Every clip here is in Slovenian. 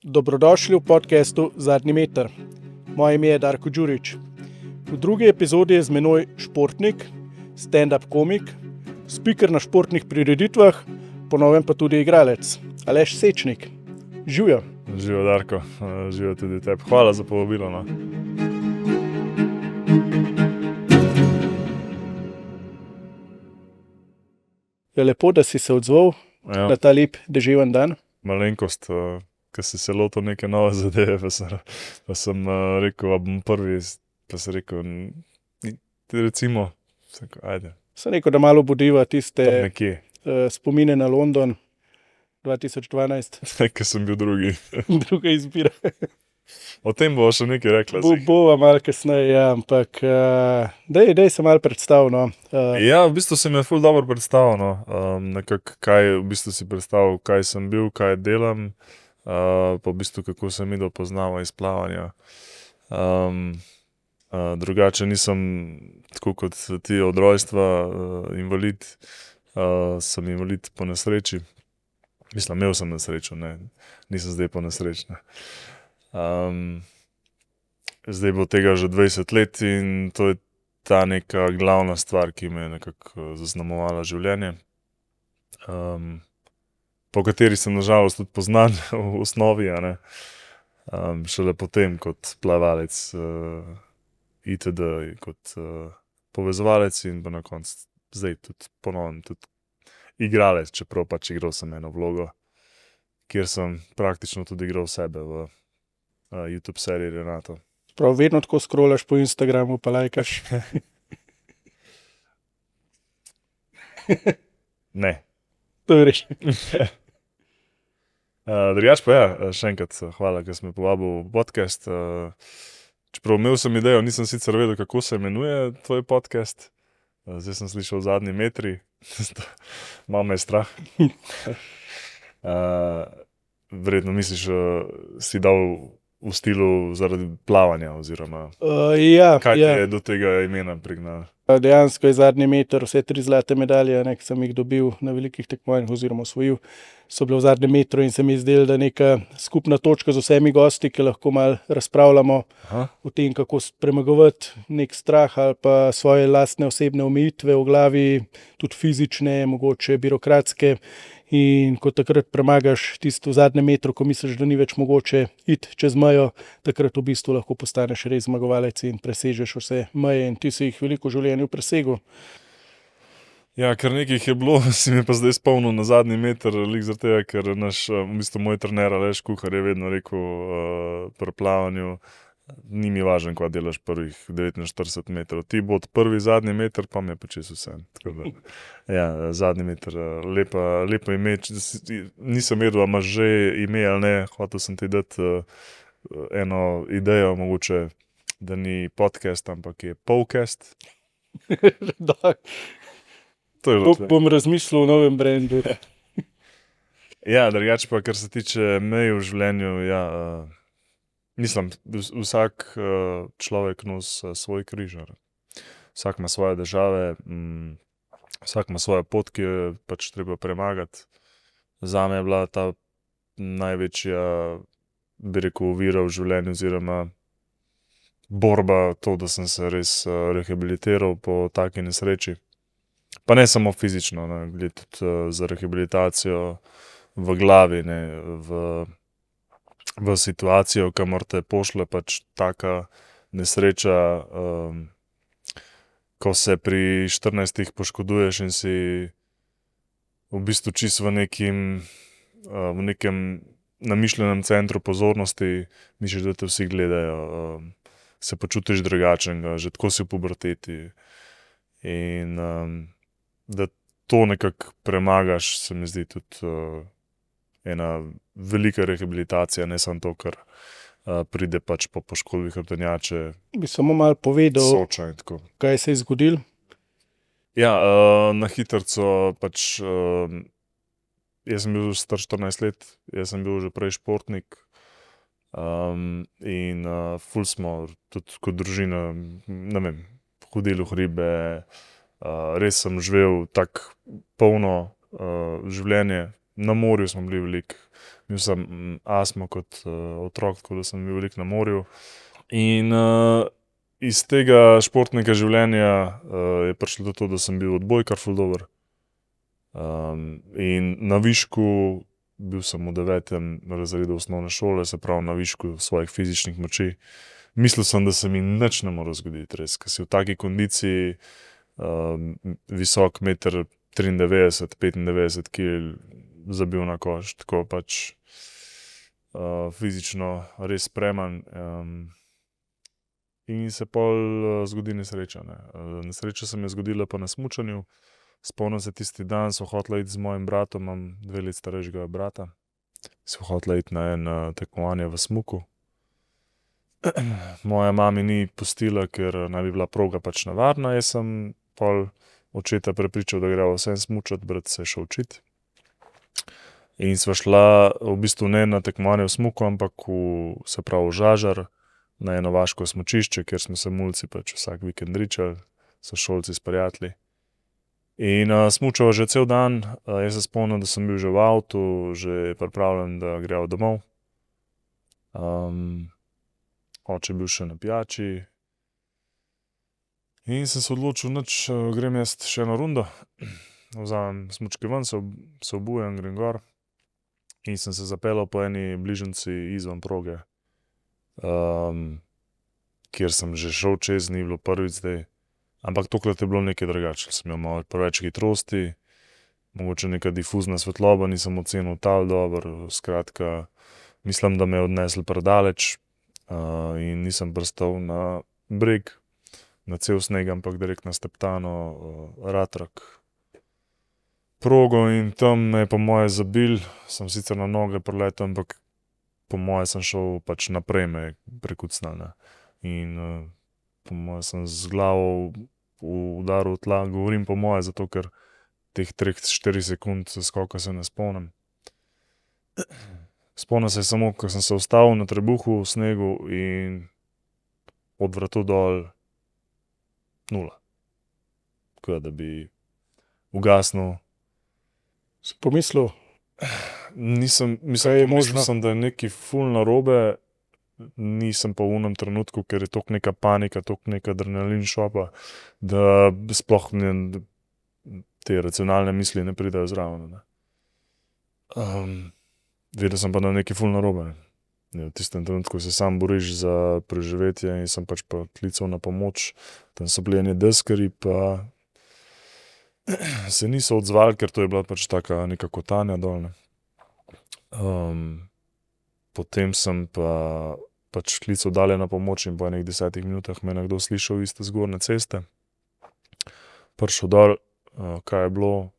Dobrodošli v podcastu Zadnji meter. Moje ime je Darko Đurić. V drugi epizodi je z menoj športnik, stand-up komik, speaker na športnih prireditvah, ponovem pa tudi igralec, Aleš Sečnik. Živjo. Živijo, Darko, živijo tudi tebi. Hvala za povabilo. No. Je lepo, da si se odzval na ta lep deževen dan. Malenkost, ko si se lotil neke nove zadeve, pa sem rekel, da bom prvi, pa sem rekel, recimo, ajde. Sem rekel, da malo budiva tiste Nekje, spomine na London 2012. ko sem bil drugi. Druga izbira. O tem bo še nekaj rekla. Bova malo kasneje, ja, ampak daj se malo predstav, no. Ja, v bistvu se mi je ful dobro predstavil, no. Nekako kaj v bistvu si predstavil, kaj sem bil, kaj delam, pa v bistvu kako se mi poznamo iz plavanja. Drugače nisem, tako kot ti od rojstva, invalid, sem invalid po nesreči. Mislim, imel sem nesrečo, ne, nisem zdaj po nesrečni. Zdaj bo tega že 20 let in to je ta neka glavna stvar, ki me je nekako zaznamovala življenje. Po kateri sem nažalost tudi poznan v osnovi, a ne. Šele potem kot plavalec, itd., kot povezovalec in pa na koncu zdaj tudi ponovno tudi igralec, čeprav pač igral sem eno vlogo, kjer sem praktično tudi igral sebe v YouTube seriji Renato. Prav vedno tako scrollaš po Instagramu pa lajkaš. Ne. To je res. Drugač pa ja, še enkrat hvala, ker si me povabil v podcast. Čeprav imel sem idejo, nisem sicer vedel, kako se imenuje tvoj podcast. Zdaj sem slišal Zadnji metri. Malo me je strah. Verjetno misliš, si dal v stilu zaradi plavanja oziroma Ja, kaj ja. te je do tega imena prignalo? Dejansko je Zadnji meter, vse 3 zlate medalje, ne, ki sem jih dobil na velikih tekmovanjih oziroma osvojil, so bile v Zadnjem metru in se mi je zdelo, da neka skupna točka z vsemi gosti, ki lahko malo razpravljamo o tem, kako premagovati nek strah ali pa svoje lastne osebne omejitve v glavi, tudi fizične, mogoče birokratske. In ko takrat premagaš tisto v Zadnjem metru, ko misliš, da ni več mogoče iti čez mejo, takrat v bistvu lahko postaneš res zmagovalec in presežeš vse meje in ti si jih veliko v življenju presegel. Ja, ker nekaj je bilo, si mi pa zdaj spomnil na Zadnji meter, lik zaradi tega, ker naš, v bistvu moj trener Aleš Kuhar je vedno rekel pri plavanju, ni mi važno, kva delaš prvih 49 metrov. Ti bo od prvi Zadnji meter, pa mi je pa čisto vse. Tako da, ja, Zadnji meter, lepo ime. Nisem vedel, a imaš že ime ali ne, hotel sem ti dati eno idejo, mogoče, da ni podcast, ampak je podcast. To je bilo. Bom razmišljal o novem brandu. Ja, drugače pa, kar se tiče mej v življenju, ja, mislim, vsak človek nosi svoj križ. Vsak ima svoje težave, vsak ima svojo pot, ki jo je pač treba premagati. Zame je bila ta največja, bi rekel, ovira v življenju oziroma borba to, da sem se res rehabilitiral po taki nesreči. Pa ne samo fizično, ne, gre tudi za rehabilitacijo v glavi, ne, v situacijo, kamor te pošlje pač taka nesreča, ko se pri 14 poškoduješ in si v bistvu čisto v nekem namišljenem centru pozornosti, misliš, da te vsi gledajo, se počutiš drugačnega, že tako si v puberteti. In da to nekako premagaš, se mi zdi tudi ena velika rehabilitacija, ne samo to, kar pride pač po poškodbi hrbtenjače. Bi samo malo povedal, Soča in tako. kaj se je zgodilo. Ja, na hitrico pač, jaz sem bil star 14 let, jaz sem bil že prej športnik, in ful smo tudi kot družina, ne vem, hodili v hribe, res sem živel tako polno življenje, Na morju smo bili veliko. Imel sem astmo kot otrok, tako da sem bil veliko na morju. In iz tega športnega življenja je prišlo do to, da sem bil odbojkar ful dober. In na višku, bil sem v 9. razredu osnovne šole, se pravi na višku svojih fizičnih moči. Mislil sem, da se mi nič ne more zgoditi, res, ker si v taki kondiciji, visok 1,93 m, 95 kg zabil na koš, tako pač fizično res spreman. In se pol zgodi nesreča, ne. Nesreča se mi je zgodila pa na smučanju. Spomnim se tisti dan, sva hotela iti z mojim bratom, imam 2 leti starejšega brata. Sva hotela iti na eno tekmovanje v smuku. Moja mami ni pustila, ker naj bi bila proga pač nevarna, jaz sem pol očeta prepričal, da greva vseeno smučat, brat se je šel učit. In sva šla v bistvu ne na tekmovanje v smuku, ampak se pravi v Žažar, na eno vaško smučišče, kjer smo se mulci pač vsak vikend ričali, sošolci s prijatelji. In smučava že cel dan, jaz se spomnim, da sem bil že v avtu, že pripravljen, da greva domov. Oče je bil še na pijači. In sem se odločil, nič, grem jaz še eno rundo. Vzamem smučke ven, se obujem, grem gor. In sem se zapeljal po eni bližnjici izven proge, kjer sem že šel čez, ni bilo prvič zdaj. Ampak tokrat je bilo nekaj drugače, sem imel malo preveč hitrosti, mogoče neka difuzna svetloba, nisem ocenil tal dobro, skratka, mislim, da me je odneslo predaleč, in nisem pristal na breg, na cel sneg, ampak direkt na steptano, ratrak progo in tam me je po moje zabil. Sem sicer na noge priletel, ampak po moje sem šel pač naprej, me je prekucnilo, ne. In po moje sem z glavo udaril v tla, govorim po moje, zato ker teh 3-4 sekund skoka se ne spomnim. Spomnim se samo, ko sem se ustavil na trebuhu v snegu in od vratu dol 0. Tako da bi ugasnil. Si pomislil, Nisem, kaj je možno? mislil sem, da je nekaj ful narobe, nisem pa v onem trenutku, ker je toliko neka panika, toliko neka adrenalin šopa, da sploh te racionalne misli ne pridejo zraven, ne. Vedel sem pa, da je nekaj ful narobe. V tistem trenutku se sam boriš za preživetje in sem pač pa klical na pomoč. Tam so bili eni deskarji, pa se niso odzvali, ker to je bila pač taka neka kotanja dol, ne. Potem sem pa pač klical dalje na pomoč in po enih 10 minutah me je nekdo slišal iz te zgornje ceste. Prišel dol, kaj je bilo,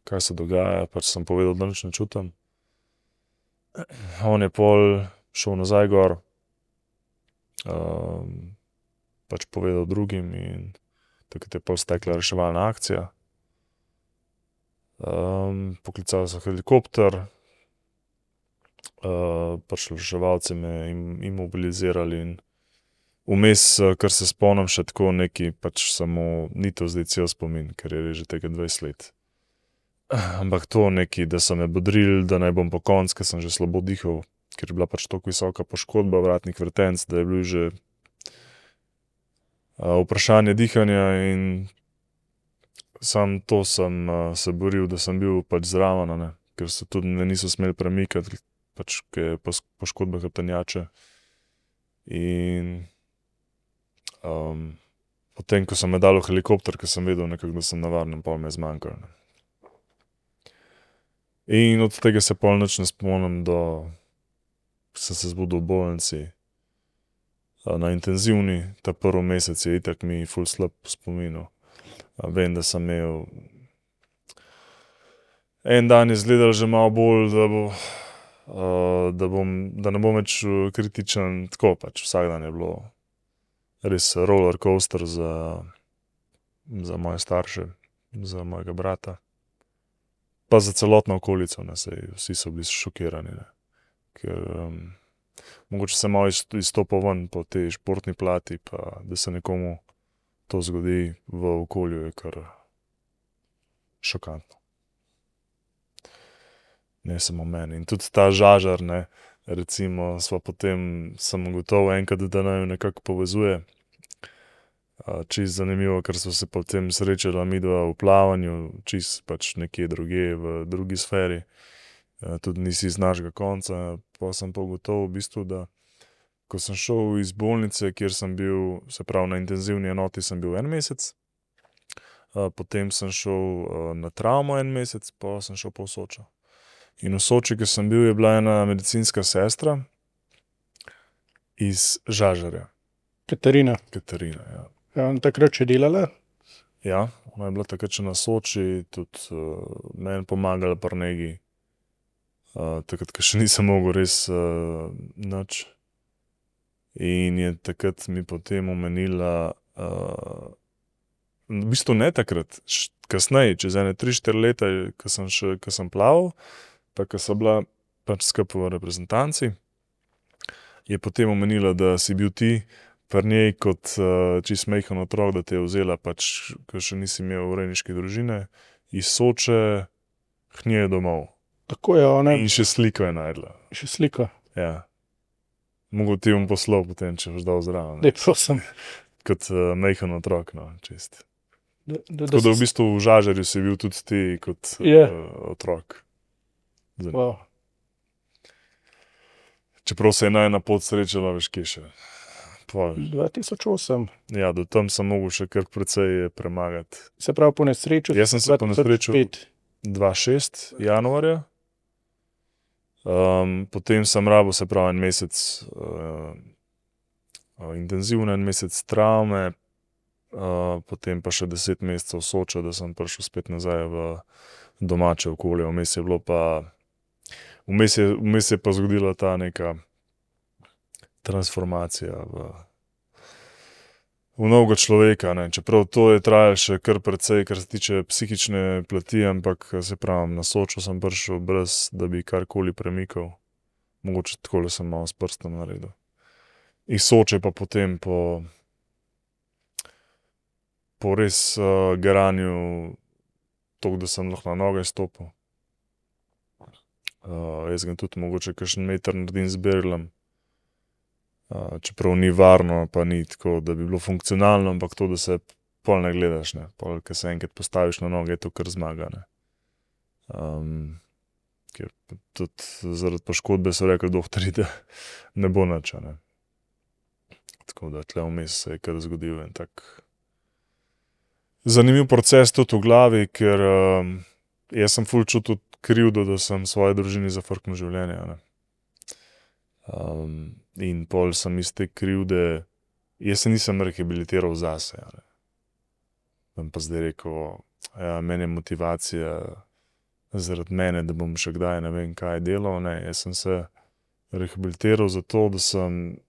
kaj se dogaja, pač sem povedal, da nič ne čutim. On je pol šel nazaj gor, pač povedal drugim in takrat je pol stekla reševalna akcija. Poklicali so helikopter, prišli reševalci, me imobilizirali in vmes, kar se spomnim še tako neki, pač samo, ni to zdaj cel spomin, ker je že tega 20 let. Ampak to neki, da so me bodrili, da naj bom pokonc, ker sem že slabo dihal, ker je bila pač toliko visoka poškodba vratnih vretenc, da je bil že vprašanje dihanja in sam to sem se boril, da sem bil pač zraven, ne, ker se tudi me niso smeli premikati, pač ke je poškodba hrbtenjače. In potem, ko so me dali v helikopter, ker sem vedel nekako, da sem na varnem, pol me je zmanjkalo, ne. In od tega se pol nič ne spomnim, do sem se zbudil v bolnici, na intenzivni, ta prvi mesec je itak mi ful slab v spominu. Vem, da sem imel, en dan je izgledalo že malo bolj, da ne bom več kritičen, tako pač vsak dan je bilo res roller coaster za moje starše, za mojega brata. Pa za celotno okolico, ne, saj vsi so bili šokirani, ne. Ker mogoče sem malo izstopal ven po tej športni plati, pa da se nekomu to zgodi v okolju, je kar šokantno. ne samo meni. In tudi ta žažar, ne, recimo, sem gotovo enkrat, da naju nekako povezuje. Čisto zanimivo, ker so se potem srečala midva v plavanju, čisto pač nekje drugje v drugi sferi. Tudi nisi iz našega konca, pa sem pa ugotovil v bistvu, da ko sem šel iz bolnice, kjer sem bil, se pravi na intenzivni enoti sem bil 1 mesec, potem sem šel na travmo 1 mesec, pa sem šel pa v Sočo. In v Soči, ki sem bil, je bila ena medicinska sestra iz Žažarja. Katarina. Katarina, ja. Ja, takrat še delala? Ja, ona je bila takrat še na Soči, tudi meni pomagala pri negi. Takrat, ko še nisem mogel res nič. In je takrat mi potem omenila, v bistvu ne takrat, kasneje, čez ene 3-4 leta, ko sem plaval, pa ko sem bila pač skupaj v reprezentanci, je potem omenila, da si bil ti pri njej kot čisto majhen otrok, da te je vzela, pač, ko še nisi imel rejniške družine, iz Soče k njej domov. Tako je, ona. In še sliko je najdla. Še sliko. Ja. Mogoče ti bom poslal potem, če boš dal zraven. Daj, prosim. Kot majhen otrok, no, čist. Tako da v bistvu v Žažarju si bil tudi ti kot otrok. Wow. Čeprav se je najina pot srečala, veš, kje še. 2008. Ja, do tam sem mogel še kar precej premagati. Se pravi po nesreču? Jaz sem se po nesreču 2006 januarja. Potem sem rabil, se pravi, 1 mesec intenzivno, 1 mesec travme, potem pa še 10 mesecev Soča, da sem prišel spet nazaj v domače okolje. Vmes je bilo pa, vmes je pa zgodila ta neka transformacija v novega človeka, ne. Čeprav to je trajalo še kar precej, kar se tiče psihične plati, ampak se pravim, na Sočo sem prišel brez, da bi karkoli premikal. Mogoče takole sem malo s prstom naredil. Iz Soče pa potem po res garanju, toliko, da sem lahko na noge stopil. Jaz ga tudi mogoče kakšen meter naredim z berglom. Čeprav ni varno, pa ni tako, da bi bilo funkcionalno, ampak to, da se pol ne gledaš, ne. Pol, ko se enkrat postaviš na noge, je to kar zmaga, ne. Ker tudi zaradi poškodbe so rekli doktorji, da ne bo nič, a ne. Tako da tle vmes se je kar zgodil en tak zanimiv proces tudi v glavi, ker jaz sem ful čutil krivdo, da sem svoji družini zafrknil življenje, a ne. In pol sem iz te krivde, jaz se nisem rehabilitiral zase, a ne. Bom pa zdaj rekel, ja, meni je motivacija zaradi mene, da bom še kdaj ne vem kaj delal, ne. Jaz sem se rehabilitiral zato, da sem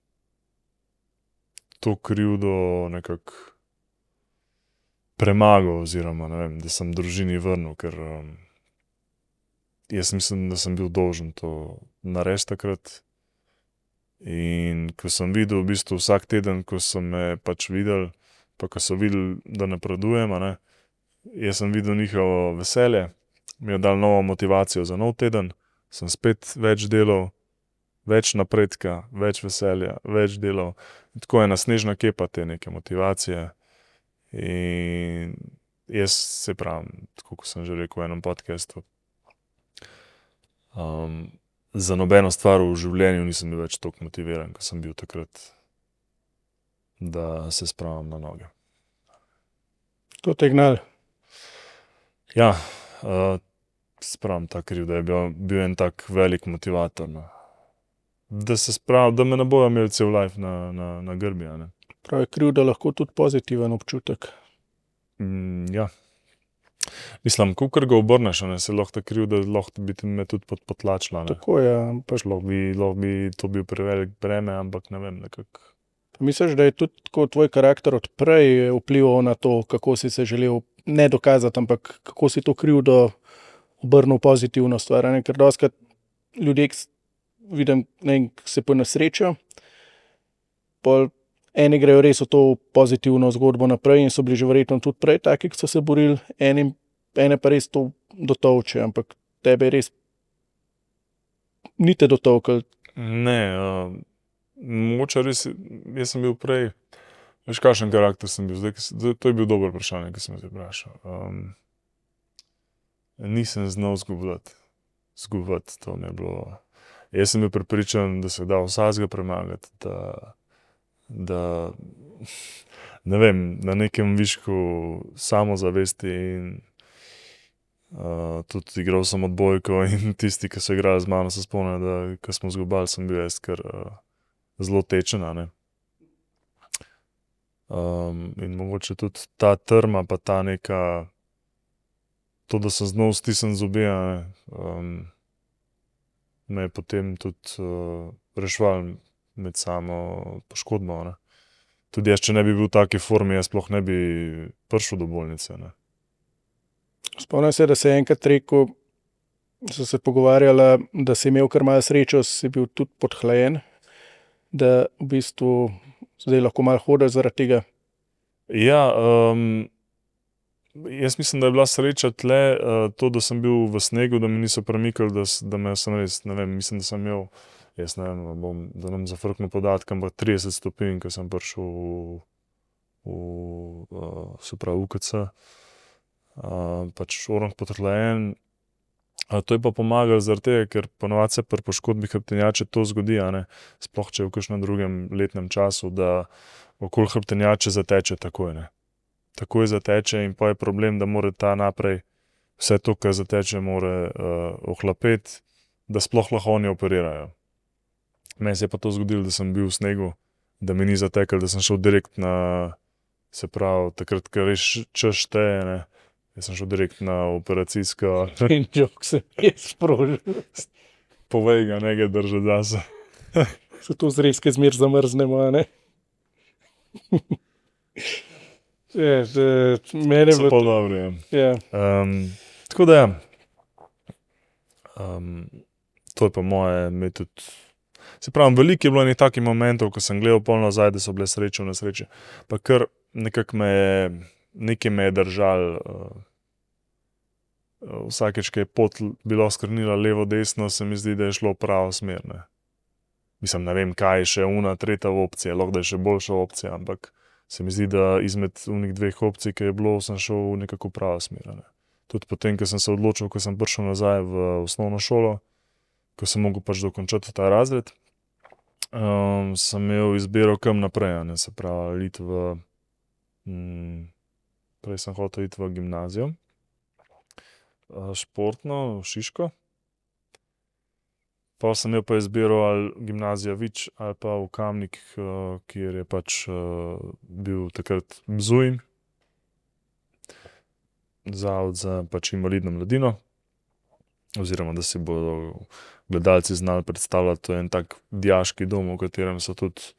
to krivdo nekako premagal oziroma, ne vem, da sem družini vrnil, ker jaz mislim, da sem bil dolžen to narediti takrat. In ko sem videl v bistvu vsak teden, ko so me pač videli, pa ko so videli, da napredujem, a ne, jaz sem videl njihovo veselje, mi je dal novo motivacijo za nov teden, sem spet več delal, več napredka, več veselja, več delal. Tako ena snežna kepa te neke motivacije. In jaz, se pravim, tako kot sem že rekel v enem podcastu, za nobeno stvar v življenju nisem bil več toliko motiviran, ko sem bil takrat, da se spravim na noge. To te je gnalo? Ja, spravim ta krivda je bil en tak velik motivator, no. Da se spravim, da me ne bojo imeli cel life na grbi, a ne. Prav je krivda lahko tudi pozitiven občutek. Ja. Mislim, kakor ga obrneš, a ne, se lahko ta krivda lahko bi me tudi potlačila, ne. Tako je, Pač lahko bi to bil prevelik breme, ampak ne vem, nekako. Misliš, da je tudi tako tvoj karakter od prej vplival na to, kako si se želel ne dokazati, ampak kako si to krivdo obrnil v pozitivno stvar, a ne? Ker dostikrat ljudje, vidim, ne vem, se ponesrečijo, pol eni grejo res v to pozitivno zgodbo naprej in so bili že verjetno tudi prej taki, ki so se borili, ene pa res to dotolče, ampak tebe je res Ni te dotolkal. Ne, mogoče res, jaz sem bil prej, veš, kakšen karakter sem bil, to je bil dobro vprašanje, ki sem me zdaj vprašal. Nisem znal zgubljati, to mi je bilo. Jaz sem bil prepričan, da se da vsakega premagati, da ne vem, na nekem višku samozavesti in tudi igral sem odbojko in tisti, ki so igrali z mano, se spomnijo, da ko smo zgubali, sem bil jaz kar zelo tečen, a ne. In mogoče tudi ta trma pa ta neka, to, da sem znal stisniti zobe, a ne, me je potem tudi reševal med samo poškodbo, a ne. Tudi jaz, če ne bi bil v taki formi, jaz sploh ne bi prišel do bolnice, ne. Spomnim se, da se je enkrat rekel, so se pogovarjala, da si imel kar malo srečo, si bil tudi podhlajen, da v bistvu zdaj lahko malo hodiš zaradi tega. Ja, jaz mislim, da je bila sreča tle to, da sem bil v snegu, da me niso premikali, da me sem res, ne vem, mislim, da sem imel, jaz ne vem, da nam zafrknil podatke, ampak 30 stopinj, ko sem prišel se pravi UKC, pač orang podhlajen. To je pa pomagalo zaradi tega, ker ponovadi se pri poškodbi hrbtenjače to zgodi, a ne, sploh če je v kakšnem drugem letnem času, da okoli hrbtenjače zateče takoj, ne. Takoj zateče in pa je problem, da mora ta naprej vse to, kar zateče, mora ohlapeti, da sploh lahko oni operirajo. Meni se je pa to zgodilo, da sem bil v snegu, da mi ni zateklo, da sem šel direkt na, se pravi, takrat, ko res čas šteje, ne. Jaz sem šel direkt na operacijsko. In jok se je sprožil. Povej ga, ne ga držati zase. Se to zrezke zmer zamrznemo, a ne? Mene So pa dobri, ja. Ja. Tako da ja. To je pa moje, me tudi, se pravim, veliko je bilo enih takih momentov, ko sem gledal pol nazaj, da so bile sreče v nesreči. Pa kar nekako nekaj me je držal, vsakeč, ko je pot bilo skrenila levo, desno, se mi zdi, da je šlo v pravo smer, ne. Mislim, ne vem, kaj je še tretja opcija, lahko da je še boljša opcija, ampak se mi zdi, da izmed unih dveh opcij, ki je bilo, sem šel nekako v pravo smer, ne. Tudi potem, ko sem se odločil, ko sem prišel nazaj v osnovno šolo, ko sem mogel pač dokončati ta razred, sem imel izbiro, kam naprej, ne, se pravi, iti prej sem hotel iti v gimnazijo, športno, v Šiško. Pol sem imel pa izbiro ali gimnazija Vič ali pa v Kamnik, kjer je pač bil takrat Bzuj, zavod za pač invalidno mladino, oziroma da si bodo gledalci znali predstavljati, to je en tak dijaški dom, v katerem so tudi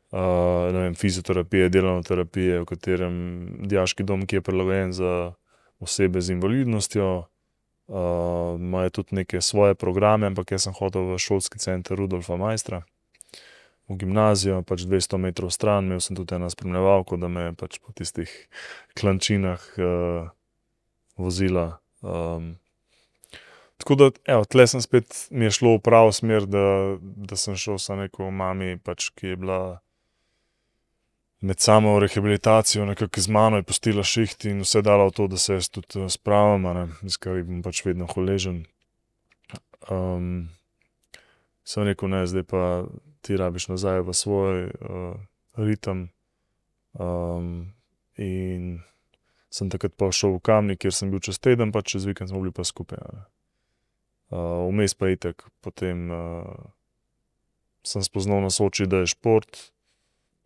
ne vem, fizioterapije, delovne terapije, v katerem dijaški dom, ki je prilagojen za osebe z invalidnostjo, imajo tudi neke svoje programe, ampak jaz sem hotel v šolski center Rudolfa Maistra, v gimnazijo, pač 200 metrov stran, imel sem tudi eno spremljevalko, da me je pač po tistih klančinah vozila. Tako da, evo, tle sem spet, mi je šlo v pravo smer, da sem šel sa neko mami, pač, ki je bila med samo rehabilitacijo nekako z mano, je pustila šiht in vse dala v to, da se jaz tudi spravim, a ne, iz kar bom pač vedno hvaležen. Sem rekel, ne, zdaj pa ti rabiš nazaj v svoj ritem, in sem takrat pa šel v Kamnik, kjer sem bil čez teden, pa čez vikend smo bili pa skupaj, a ne. Vmes pa itak, potem sem spoznal na Soči, da je šport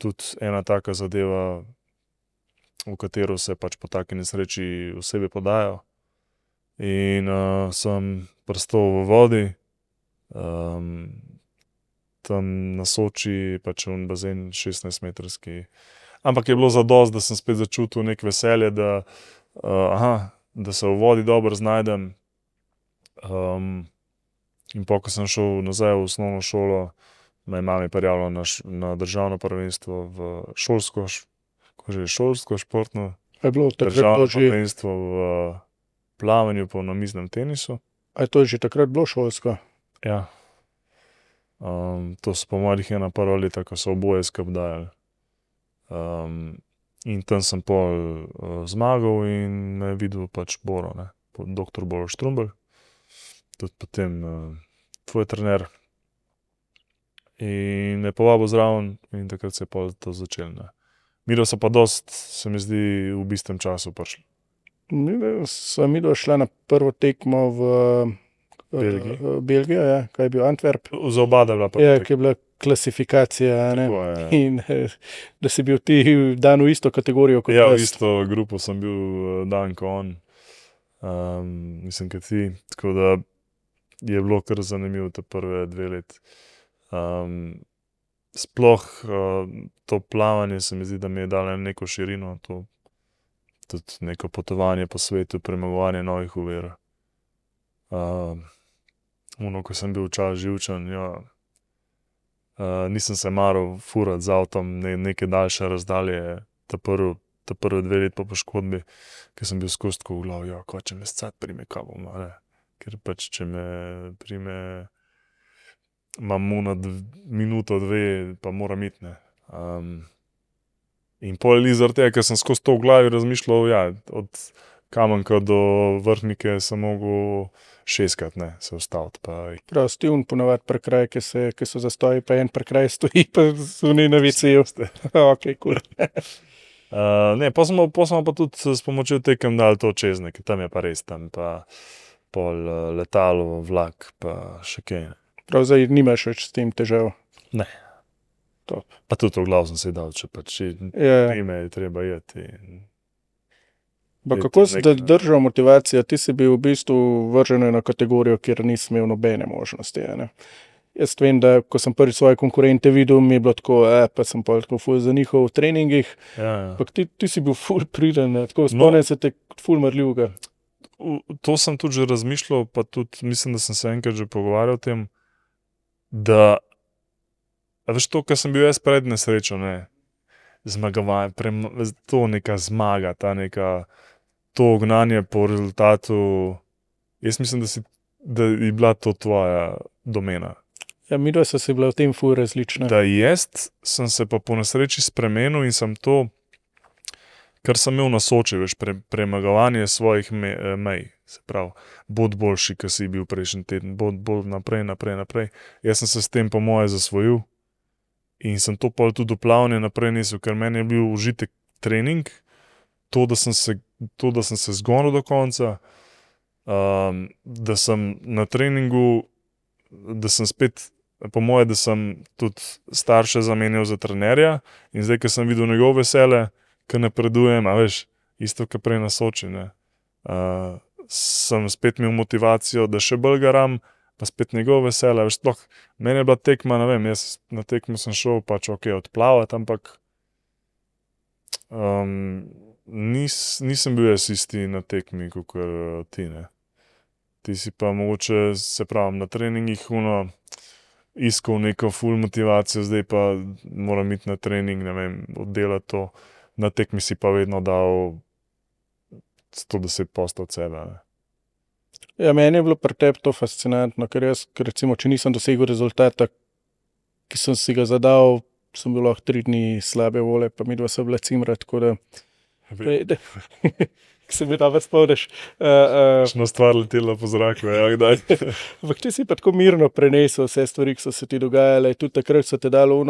tudi ena taka zadeva, v katero se pač po taki nesreči osebe podajo. In sem pristal v vodi, tam na Soči, pač v bazen 16-metrski. Ampak je bilo zadosti, da sem spet začutil neko veselje, da se v vodi dobro znajdem. In ko sem šel nazaj v osnovno šolo, me je mami prijavila na državno prvenstvo v šolsko športno, državno prvenstvo v plavanju pa v namiznem tenisu. A je to že takrat bilo šolsko? Ja. To so po mojih ena prva leta, ko so oboje skupaj dajali. In tam sem pol zmagal in me je videl pač Boro, ne, doktor Boro Štrumbelj, tudi potem tvoj trener. In me je povabil zraven in takrat se je pol to začelo, ne. Midva so pa dost, se mi zdi, v istem času prišli. Sva midva šla na prvo tekmo v Belgiji. Belgijo, ja, kaj je bil Antwerp. Za oba da je bila prva Ja, tekma. ki je bila klasifikacija, ne. Tako je. In da si bil ti dan v isto kategorijo kot Ja, v jaz. isto grupo sem bil dan ko on. Mislim, kot ti. Tako da je bilo kar zanimivo te prve 2 leti. Sploh to plavanje se mi zdi, da mi je dalo neko širino, to tudi neko potovanje po svetu, premagovanje novih ovir. Ko sem bil včasih živčen, ja, nisem se maral furati z avtom neke daljše razdalje, ta prve 2 leti po poškodbi, ker sem bil skozi tako v glavi, ja, če me scat prime, kaj bom, ne. Ker pač, če me prime, imam minuto, 2, pa moram iti, ne. In pol zaradi tega, ker sem skozi to v glavi razmišljal, ja, od Kamenka do Vrhnike sem mogel 6-krat, ne, se ustaviti, pa Prav, Steven ponavadi prekraj, ki so zastoji, pa en prekraj stoji, pa zunaj na WC-ju. Ok, cool. ne, pol smo pa tudi s pomočjo tekem dali to čez nekaj, tam je pa res, tam pa pol letalo, vlak, pa še kaj. Prav, zdaj nimaš več s tem težav. Ne. Top. Pa tudi v glavu sem se dal, če pač Ja. ime je treba jeti. Pa Je kako to si nekaj, ne. držal motivacijo? Ti si bil v bistvu vržen v eno kategorijo, kjer nisi imel nobene možnosti, a ne. Jaz vem, da ko sem prvi svoje konkurente videl, mi je bilo tako, pa sem pol tako ful zanihal v treningih. Ja, ja. Ampak ti si bil ful priden, tako spomnim se te ful marljivega. To sem tudi že razmišljal, pa tudi mislim, da sem se enkrat že pogovarjal o tem, da, a veš to, kar sem bil jaz pred nesrečo, ne, zmagovanje, to neka zmaga, ta neka, to gnanje po rezultatu, jaz mislim, da je bila to tvoja domena. Ja, midva so si bila v tem ful različna. Da jaz sem se pa po nesreči spremenil in sem to, kar sem imel na Soči, veš, premagovanje svojih mej, se pravi, bod boljši, kot si bil prejšnji teden, bod bolj naprej. Jaz sem se s tem po moje zasvojil in sem to pol tudi v plavanje naprej nesel, ker meni je bil užitek trening, to, da sem se zgonil do konca, da sem na treningu, da sem spet, po moje, da sem tudi starše zamenjal za trenerja in zdaj, ko sem videl njegov vesele, ko napredujem, a veš, isto, kot prej na Soči, ne. Sem spet imel motivacijo, da še bolj garam, pa spet njegov vesele, veš, sploh, meni je bila tekma, ne vem, jaz na tekmo sem šel pač odplavati, ampak nisem bil jaz isti na tekmi, kakor ti, ne. Ti si pa mogoče, se pravim, na treningih iskal neko ful motivacijo, zdaj pa moram iti na trening, ne vem, oddelati to, na tekmi si pa vedno dal 110% od sebe, ne. Ja, meni je bilo pri tebi to fascinantno, ker jaz, recimo, če nisem dosegel rezultata, ki sem si ga zadal, sem bil lahko 3 dni slabe volje, pa midva sva bila cimra, tako da se mi dobro spomniš. Kakšna stvar letela po zraku, ja, kdaj. Ampak ti si pa tako mirno prenesel vse stvari, ki so se ti dogajale. Tudi takrat so te dali v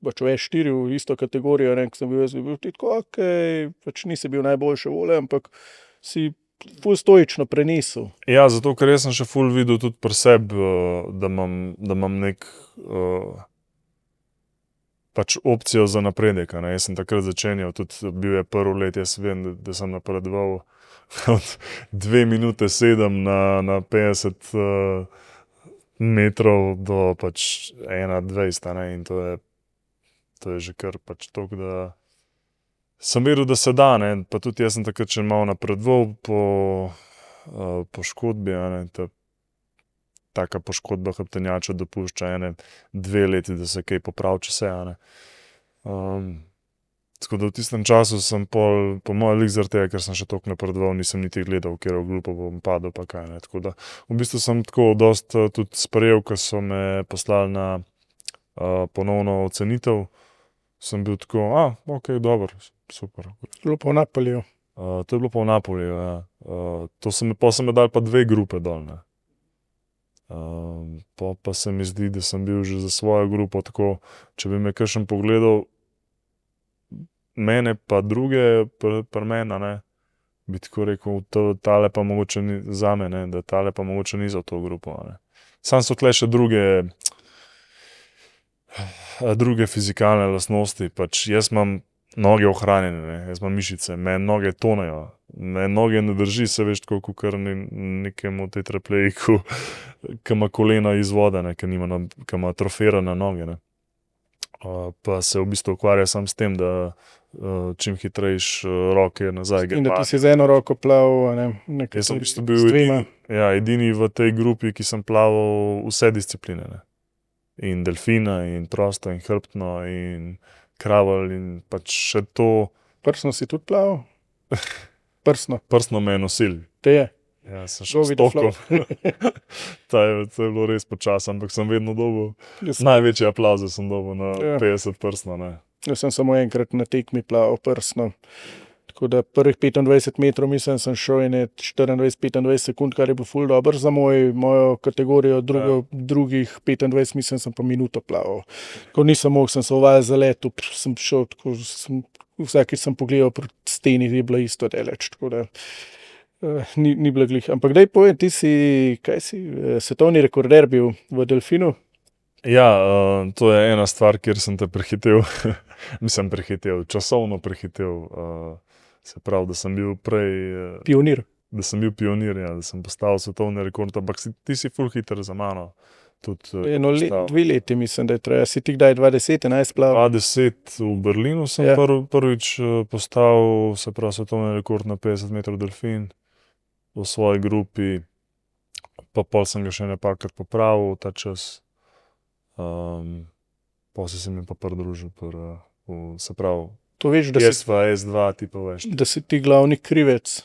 E4 v isto kategorijo, ne, ko sem bil jaz, bil ti tako, okej, pač nisi bil najboljše volje, ampak si ful stoično prenesel. Ja, zato, ker jaz sem še ful videl tudi pri sebi, da imam nek pač opcijo za napredek, a ne. Jaz sem takrat začenjal, tudi bil je prvo let, jaz vem, da sem napredoval od 2 minute 7 na 50 metrov do pač 1,20, a ne, in to je že kar pač toliko, da sem vedel, da se da, ne, pa tudi jaz sem takrat še malo napredoval po poškodbi, a ne, taka poškodba hrbtenjače dopušča 1-2 leti, da se kaj popravi, če se, a ne. Tako da v tistem času sem po mojem lik zaradi tega, ker sem še toliko napredoval, nisem niti gledal, kjer glupo bom padel pa kaj ne. Tako da v bistvu sem tako dosti tudi sprejel, ko so me poslali na ponovno ocenitev, sem bil tako, ok, dobro, super. Bilo pa v Napoliju. To je bilo pa v Napoliju, ja. Pol so me dali pa 2 grupe dol, ne. Pa se mi zdi, da sem bil že za svojo grupo tako, če bi me kakšen pogledal, mene pa druge pri mene, ne, bi tako rekel, tale pa mogoče ni zame, ne, da tale pa mogoče ni za to grupo, ne. Sam so tle še druge fizikalne lastnosti, pač jaz imam noge ohranjene, ne, jaz imam mišice, meni noge tonejo, meni noge ne drži, se veš, tako kakor nekemu tetraplejiku, ki ima kolena iz vode, ne, ki ima atrofirane noge, ne. Pa se v bistvu ukvarja sam s tem, da čim hitrejš roke nazaj. In da ti si z eno roko plaval, ne, Jaz sem v bistvu bil edini v tej grupi, ki sem plaval vse discipline, ne. In delfina, in prosto, in hrbtno, in kravel, in pač še to. Prsno si tudi plaval? Prsno. Prsno me je nosil. Te je. Ja, sem šel s tokom. To je bilo res počasno, ampak sem vedno dobil. Največje aplavze sem dobil na 50 prsno, ne. Jaz sem samo enkrat na tekmi plaval prsno. Tako da prvih 25 metrov mislim, sem šel in 24-25 sekund, kar je bil ful dober za mojo kategorijo, drugih 25 mislim, sem pa minuto plaval. Ko nisem mogel, sem se uvajal za letu, sem šel tako, vsakič sem pogledal proti steni, je bilo isto daleč, tako da ni bilo glih. Ampak daj povej, ti si, kaj si, svetovni rekorder bil v delfinu? Ja, to je ena stvar, kjer sem te prehitel, časovno prehitel, se pravi, da sem bil prej Pionir. Da sem bil pionir, ja, da sem postavil svetovni rekord, ampak ti si ful hiter za mano. Eno 2 leti mislim, da je treba. Si ti kdaj 2011 plaval? 20 v Berlinu sem prvič postavil, se pravi, svetovni rekord na 50 metrov delfin v svoji grupi, pa pol sem ga še nekajkrat popravil ta čas. Pol si se mi pa pridružil, se pravi, to veš, da S2 tipa veš. Da si ti glavni krivec,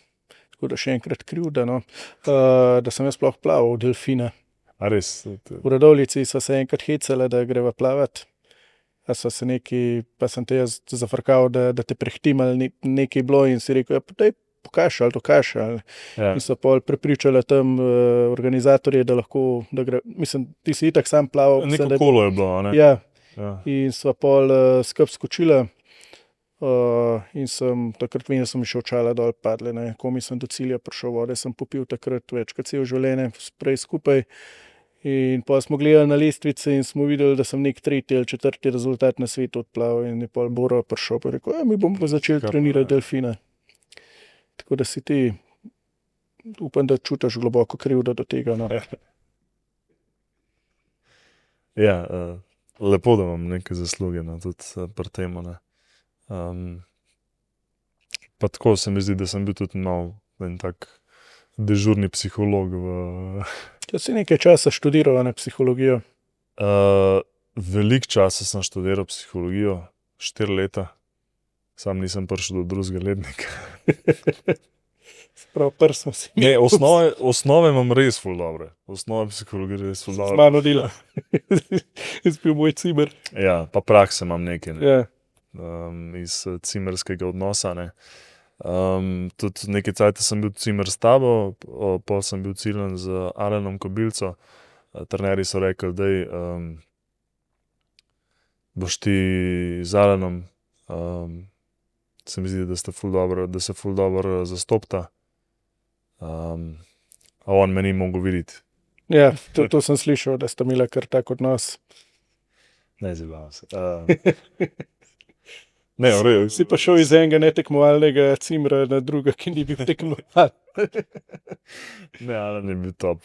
tako da še enkrat krivda, no, da sem jaz sploh plaval v delfina. A res? V Radovljici sva se enkrat hecala, da greva plavat, pa sem te jaz zafrkal, da te prehtim ali nekaj bilo in si rekel, ja, daj pokaži ali dokaži. Ja. In so pol prepričali tam organizatorje, da lahko, mislim, ti si itak sam plaval. Neko kolo je bilo, a ne? Ja. In sva pol skupaj skočila in takrat vem, da sem še očala dol padle, ne. Ko mi sem do cilja prišel, vode sem popil takrat večkrat celo življenje, prej skupaj. In pa smo gledali na lestvice in smo videli, da sem nek 3. ali 4. rezultat na svetu odplaval in je pol Boro prišel pa rekel, mi bomo pa začeli trenirati delfina. Tako da si ti, upam, da čutiš globoko krivdo do tega, no. Ja, lepo, da imam neke zasluge, no, tudi pri tem, ne. Pa tako se mi zdi, da sem bil tudi malo en tak dežurni psiholog Ja, si nekaj časa študiral na psihologijo? Veliko časa sem študiral psihologijo, 4 leta. Sam nisem prišel do 2. letnika. Prav prsno si. Ne, osnove imam res ful dobre. Osnove psihologije res ful dobre. Z mano dela. Jaz bil moj cimer. Ja, pa prakse imam nekaj, ne. Ja. Iz cimerskega odnosa, ne. Tudi nekaj cajta sem bil cimer s tabo, pol sem bil ciljen z Alenom Kobilco. Trenerji so rekli, daj, boš ti z Alenom, se mi zdi, da se ful dobro zastopta. A on me ni mogel videti. Ja, to sem slišal, da sta imela kar tak odnos. Ne, zabavam se. Ne, v redu. Si pa šel iz enega netekmovalnega cimra na druga, ki ni bil tekmoval. Ne, Alen je bil top.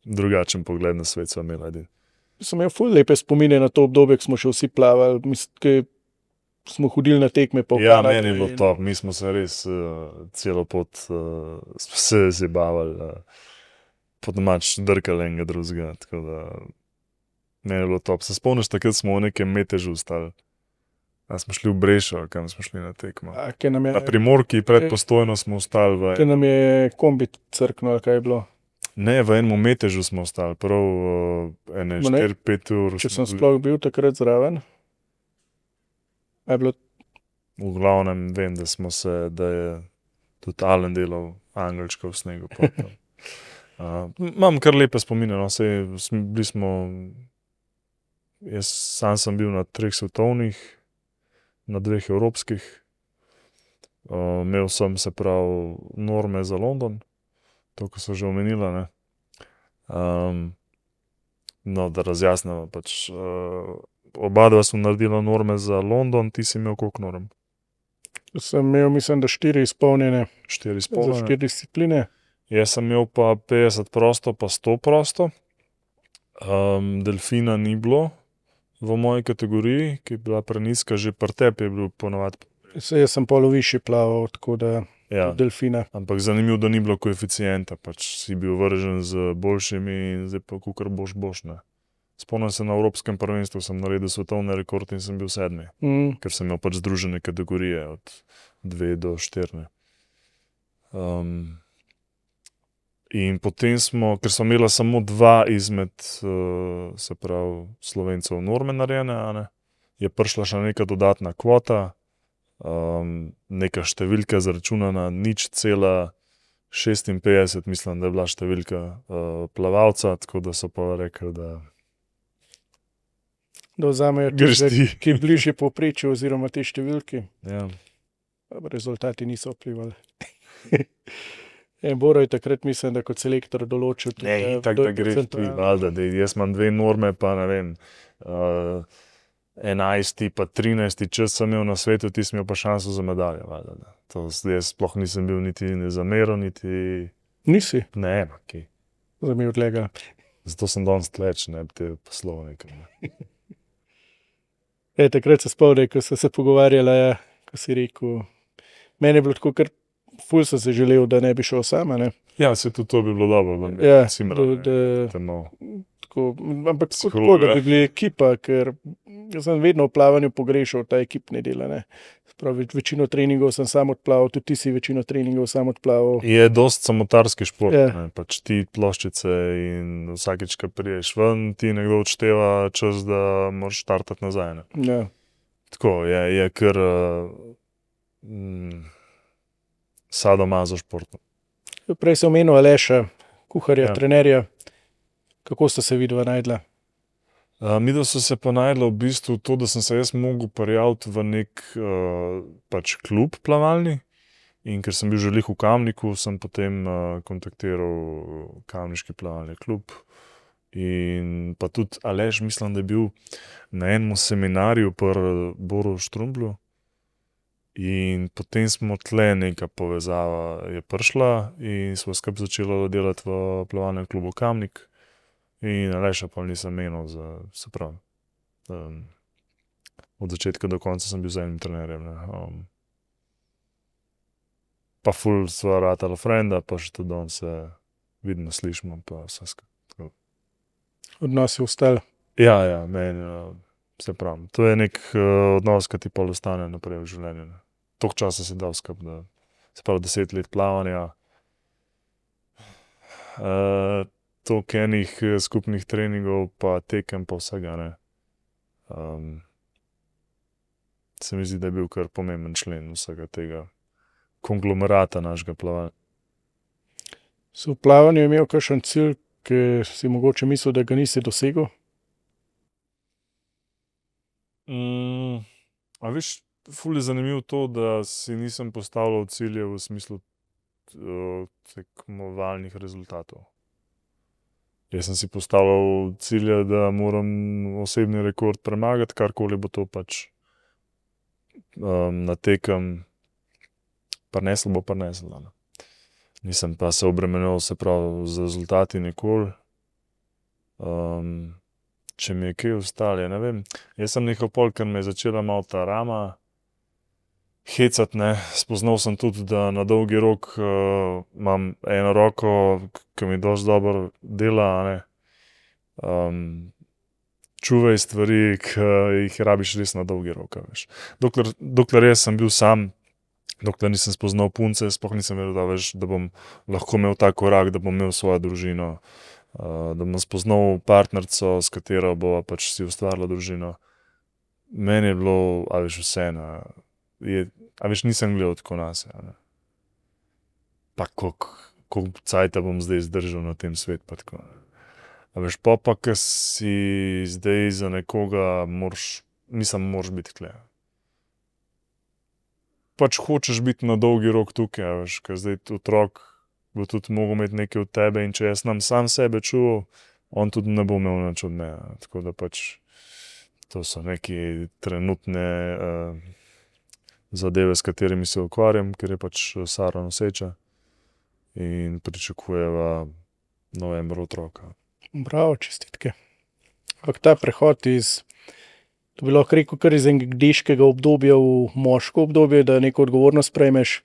Drugačen pogled na svet sva imela. Sem imel ful lepe spomine na to obdobje, ko smo še vsi plavali. Mislim, smo hodili na tekme po Ja, meni je bilo top. Mi smo se res celo pot smo se zabavali, po domač drkali enega drugega, tako da meni je bilo top. Se spomniš, takrat smo v nekem metežu stali. A smo šli v Brešo, kam smo šli na tekmo. Kaj nam Na je, Primorki pred Postojno smo ostali kaj nam je kombi crknil, ali kaj je bilo? Ne, v enem metežu smo ostali, prav ene Ma ne, 4-5 ur. Če sem sploh bil takrat zraven. A je bilo, V glavnem vem, da je tudi Alen delal angelčka v snegu. Imam kar lepe spomine, no, bili smo, jaz sam sem bil na 3 svetovnih, na 2 evropskih. Imel sem, se pravi, norme za London, to, ko so že omenila, ne. No, da razjasnimo, pač oba dva smo naredila norme za London, ti si imel koliko norm? sem imel, mislim, da 4 izpolnjene 4 za izpolnjene. 4 discipline. Jaz sem imel pa 50 prosto, pa 100 prosto. Delfina ni bilo v moji kategoriji, ki je bila prenizka, že pri tebi je bil ponovadi. Jaz sem polo višji plaval, tako da Ja, delfina. ampak zanimivo, da ni bilo koeficienta, pač si bil vržen z boljšimi in zdaj pa kukar boš, ne. Spomnim se, na Evropskem prvenstvu sem naredil svetovni rekord in sem bil 7. Ker sem imel pač združene kategorije od 2 do 4. In potem smo, ker smo imeli samo 2 izmed, se pravi, Slovencev norme narejene, a ne, je prišla še neka dodatna kvota, neka številka zaračunana, 0,56, mislim, da je bila številka plavalca, tako da so pa rekli, da Vzamejo greš tistega, ti. ki je bližje povprečju oziroma te številki. Ja. Rezultati niso vplivali. Boro je takrat, mislim, da kot selektor določil tudi, Ne, tako kdo da je greš ti, procentualno. valjda, da jaz imam 2 norme, pa ne vem, 11. pa 13. čas sem imel na svetu, ti si imel pa šanso za medalje, valjda, da. To jaz sploh nisem bil niti nezameral, niti Nisi ne, ma kaj. za mi odlega. Zato sem danes tleč, ne bi te poslal nekam. Takrat se spomnim, ko sem se pogovarjala, ja, ko si rekel, meni je bilo tako, ker ful sem se želel, da ne bi šel sama, ne. Ja, se tudi to bi bilo dobro, da bi Ja, Simra, ne, da, temo. tako, ampak tako, Psiholog, da ja. bi bili ekipa, ker jaz sem vedno v plavanju pogrešal ta ekipni del, ne. Pravi, večino treningov sem sam odplaval, tudi ti si večino treningov sam odplaval. Je dost samotarski šport, Ja. ne, pač ti ploščice in vsakič, ko priješ ven, ti nekdo odšteva čas, da moraš štartati nazaj, ne. Ja. Tako, je kar sadomazo športno. Prej sem omenil Aleša, kuharja, Ja. trenerja. Kako sta se vidva najdla? Midva so se pa najdla v bistvu to, da sem se jaz mogel prijaviti v nek pač klub plavalni, in ker sem bil že glih v Kamniku, sem potem kontaktiral kamniški plavalni klub. In pa tudi Aleš, mislim, da je bil na enem seminarju pri Boru Štrumblu. In potem smo tle neka povezava je prišla in smo skupaj začeli delati v plavalnem klubu Kamnik. In Aleša pa nisem menil za, se pravi, od začetka do konca sem bil z enim trenerjem, ne. Pa ful sva ratala frenda, pa še tudi danes se vidimo, slišimo, pa vse skupaj. Odnos je ostal. Ja, meni, se pravi, to je nek odnos, ki ti pol ostane naprej v življenju, ne. Toliko časa si dal skupaj, da, se pravi, 10 let plavanja, toliko enih skupnih treningov, pa tekem, pa vsega, ne. Se mi zdi, da je bil kar pomemben člen vsega tega konglomerata našega plavanja. Si v plavanju imel kakšen cilj, ki si mogoče mislil, da ga nisi dosegel? A veš, ful je zanimivo to, da si nisem postavljal cilje v smislu tekmovalnih rezultatov. Jaz sem si postavljal cilje, da moram osebni rekord premagati, karkoli bo to pač na tekem prineslo, bo prineslo, ne. Nisem pa se obremenjeval, se pravi, z rezultati nikoli. Če mi je kaj ostalo, ne vem. Jaz sem nehal pol, ker me je začela malo ta rama hecati, ne. Spoznal sem tudi, da na dolgi rok imam eno roko, ki mi dosti dobro dela, a ne. čuvaj stvari, ki jih rabiš res na dolgi rok, veš. Dokler jaz sem bil sam, dokler nisem spoznal punce, sploh nisem vedel, da bom lahko imel ta korak, da bom imel svojo družino, da bom spoznal partnerico, s katero bo pač si ustvarila družino. Meni je bilo, vseeno, nisem gledal tako nase, pa koliko cajta bom zdaj zdržal na tem svetu, pa tako. Pa, ko si zdaj za nekoga, moraš biti tule. Pač hočeš biti na dolgi rok tukaj, ker zdaj otrok bo tudi mogel imeti nekaj od tebe in če jaz nam sam sebe čuval, on tudi ne bo imel nič od mene. Tako da pač to so neke trenutne zadeve, s katerimi se ukvarjam, ker je pač Sara noseča in pričakujeva novembra otroka. Bravo, čestitke. Ampak ta prehod to bi lahko rekel, kar iz enega deškega obdobja v moško obdobje, da neko odgovornost prejmeš.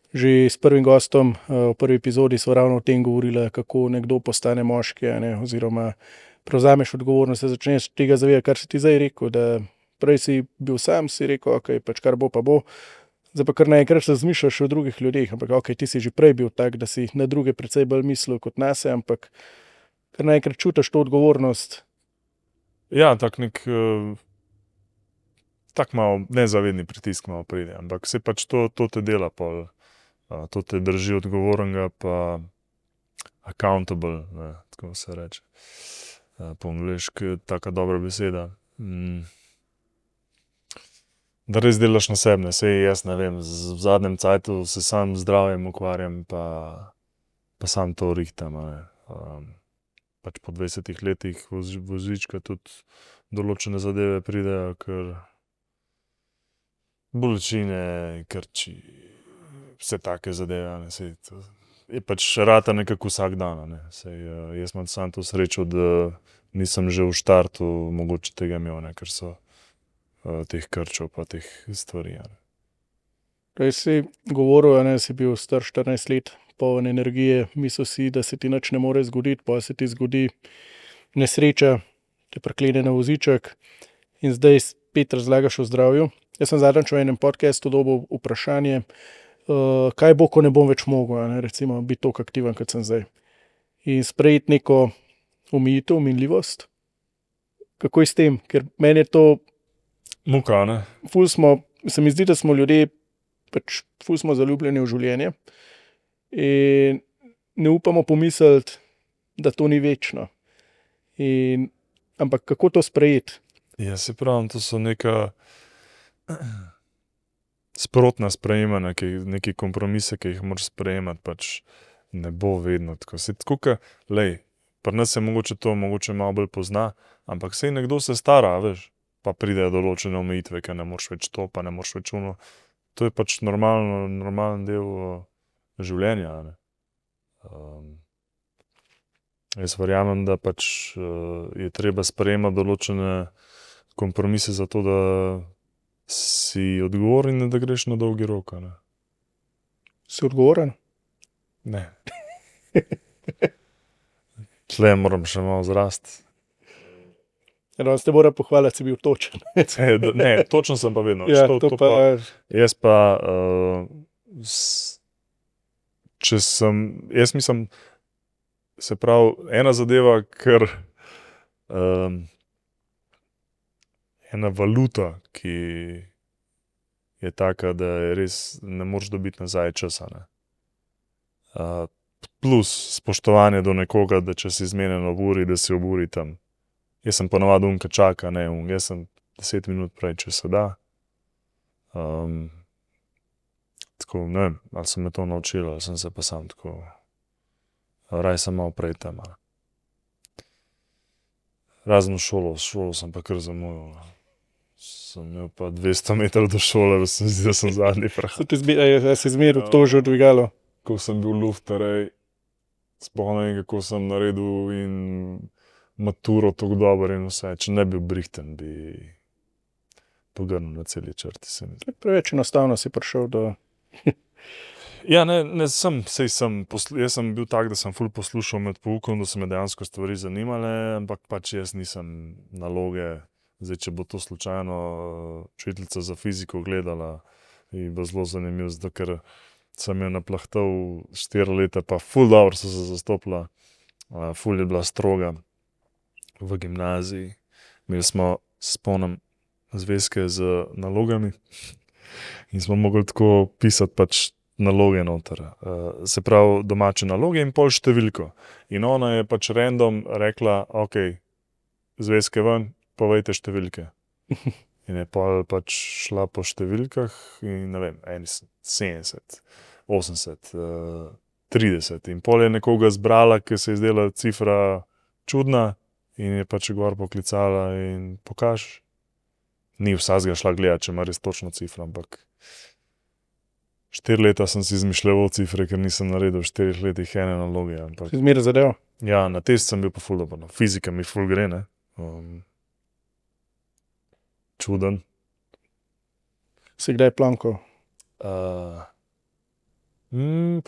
Že s prvim gostom v prvi epizodi smo ravno o tem govorili, kako nekdo postane moški, oziroma prevzameš odgovornost, da začneš tega zavedati, kar si ti zdaj rekel, da prej si bil sam, si rekel, ok, pač kar bo, pa bo. Zdaj pa kar naenkrat razmišljaš o drugih ljudeh, ampak ok, ti si že prej bil tak, da si na druge precej bolj mislil kot nase, ampak kar naenkrat čutiš to odgovornost. Ja, tak malo nezavedni pritisk malo pride, ampak se pač to te dela pol. To te drži odgovornega, pa accountable, tako se reče. Po angleški je taka dobra beseda. Da res delaš na sebi, saj jaz ne vem, v zadnjem cajtu se sam zdravjem ukvarjam, pa sam to rihtam. Pač po 20 letih vozička tudi določene zadeve pridejo, ker bolečine, krči, vse take zadeve, je pač rata nekako vsak dan, jaz imam samo to srečo, da nisem že v štartu mogoče tega imel, ker so teh krčev pa teh stvari. Prej si govoril, si bil star 14 let, poln energije, mislil si, da se ti nič ne more zgoditi, pa se ti zgodi nesreča, te priklene na voziček in zdaj spet razlagaš o zdravju. Jaz sem zadnjič v enem podcastu dobil vprašanje, kaj bo, ko ne bom več mogel, recimo biti toliko aktiven, kot sem zdaj. In sprejeti neko omejitev, minljivost. Kako je s tem? Ker meni je to muka, ne? Se mi zdi, da smo ljudje pač ful smo zaljubljeni v življenje in ne upamo pomisliti, da to ni večno. Ampak kako to sprejeti? Ja, se pravim, to so neka sprotna sprejemanja, neki kompromise, ki jih moraš sprejemati, pač ne bo vedno tako. Pri nas se mogoče to malo bolj pozna, ampak sej nekdo se stara, pa pridejo določene omejitve, ker ne moreš več to, pa ne moreš več ono. To je pač normalen del življenja. Jaz verjamem, da pač je treba sprejemati določene kompromise za to, da si odgovoren in da greš na dolgi rok. Si odgovoren? Ne. Tle moram še malo zrasti. Danes te moram pohvaliti, si bil točen. Ne, točen sem pa vedno. Ja, jaz pa, jaz mislim, se pravi, ena zadeva, ker ena valuta, ki je taka, da je res ne moreš dobiti nazaj časa. Plus spoštovanje do nekoga, da če si zmenjen ob uri, da si ob uri tam. Jaz sem ponavadi ki čaka, jaz sem 10 minut prej, če se da. Tako, ne vem, ali sem me to naučil, ali sem se pa sam tako, raj sem malo prej tam. Razen v šolo sem pa kar zamujal. Sem imel pa 200 metrov do šole, da sem zadnji prehod. Si zmeril to že dvigalo? Ko sem bil luftarej, sploh ne vem, kako sem naredil in maturo tako dobro in vse. Če ne bil brihten, bi pogrnil na celi črti. Preveč enostavno si prišel do... Ja, jaz sem bil tak, da sem ful poslušal med poukom, da so me dejansko stvari zanimale, ampak pač jaz nisem naloge. Zdaj, če bo to slučajno učiteljica za fiziko gledala, je bilo zelo zanimivo, zato ker sem jo naplahtal 4 leta, pa ful dobro so se zastopila, ful je bila stroga v gimnaziji. Imeli smo, se spomnim, zvezke z nalogami in smo mogli tako pisati pač naloge noter. Se pravi, domače naloge in pol številko. In ona je pač random rekla, ok, zvezke ven, povejte številke. In je pol pač šla po številkah in ne vem, 70, 80, 30. In pol je nekoga zbrala, ki se je zdela cifra čudna in je pač gor poklicala in pokaž. Ni vsazga šla gledati, če ima res točno cifra, ampak 4 leta sem si izmišljal cifre, ker nisem naredil v 4 letih ene naloge. Ampak, Si zmeraj zadev. ja, na test sem bil pa ful dober. No. Fizika mi ful gre, ne. Čuden. Si kdaj plankal?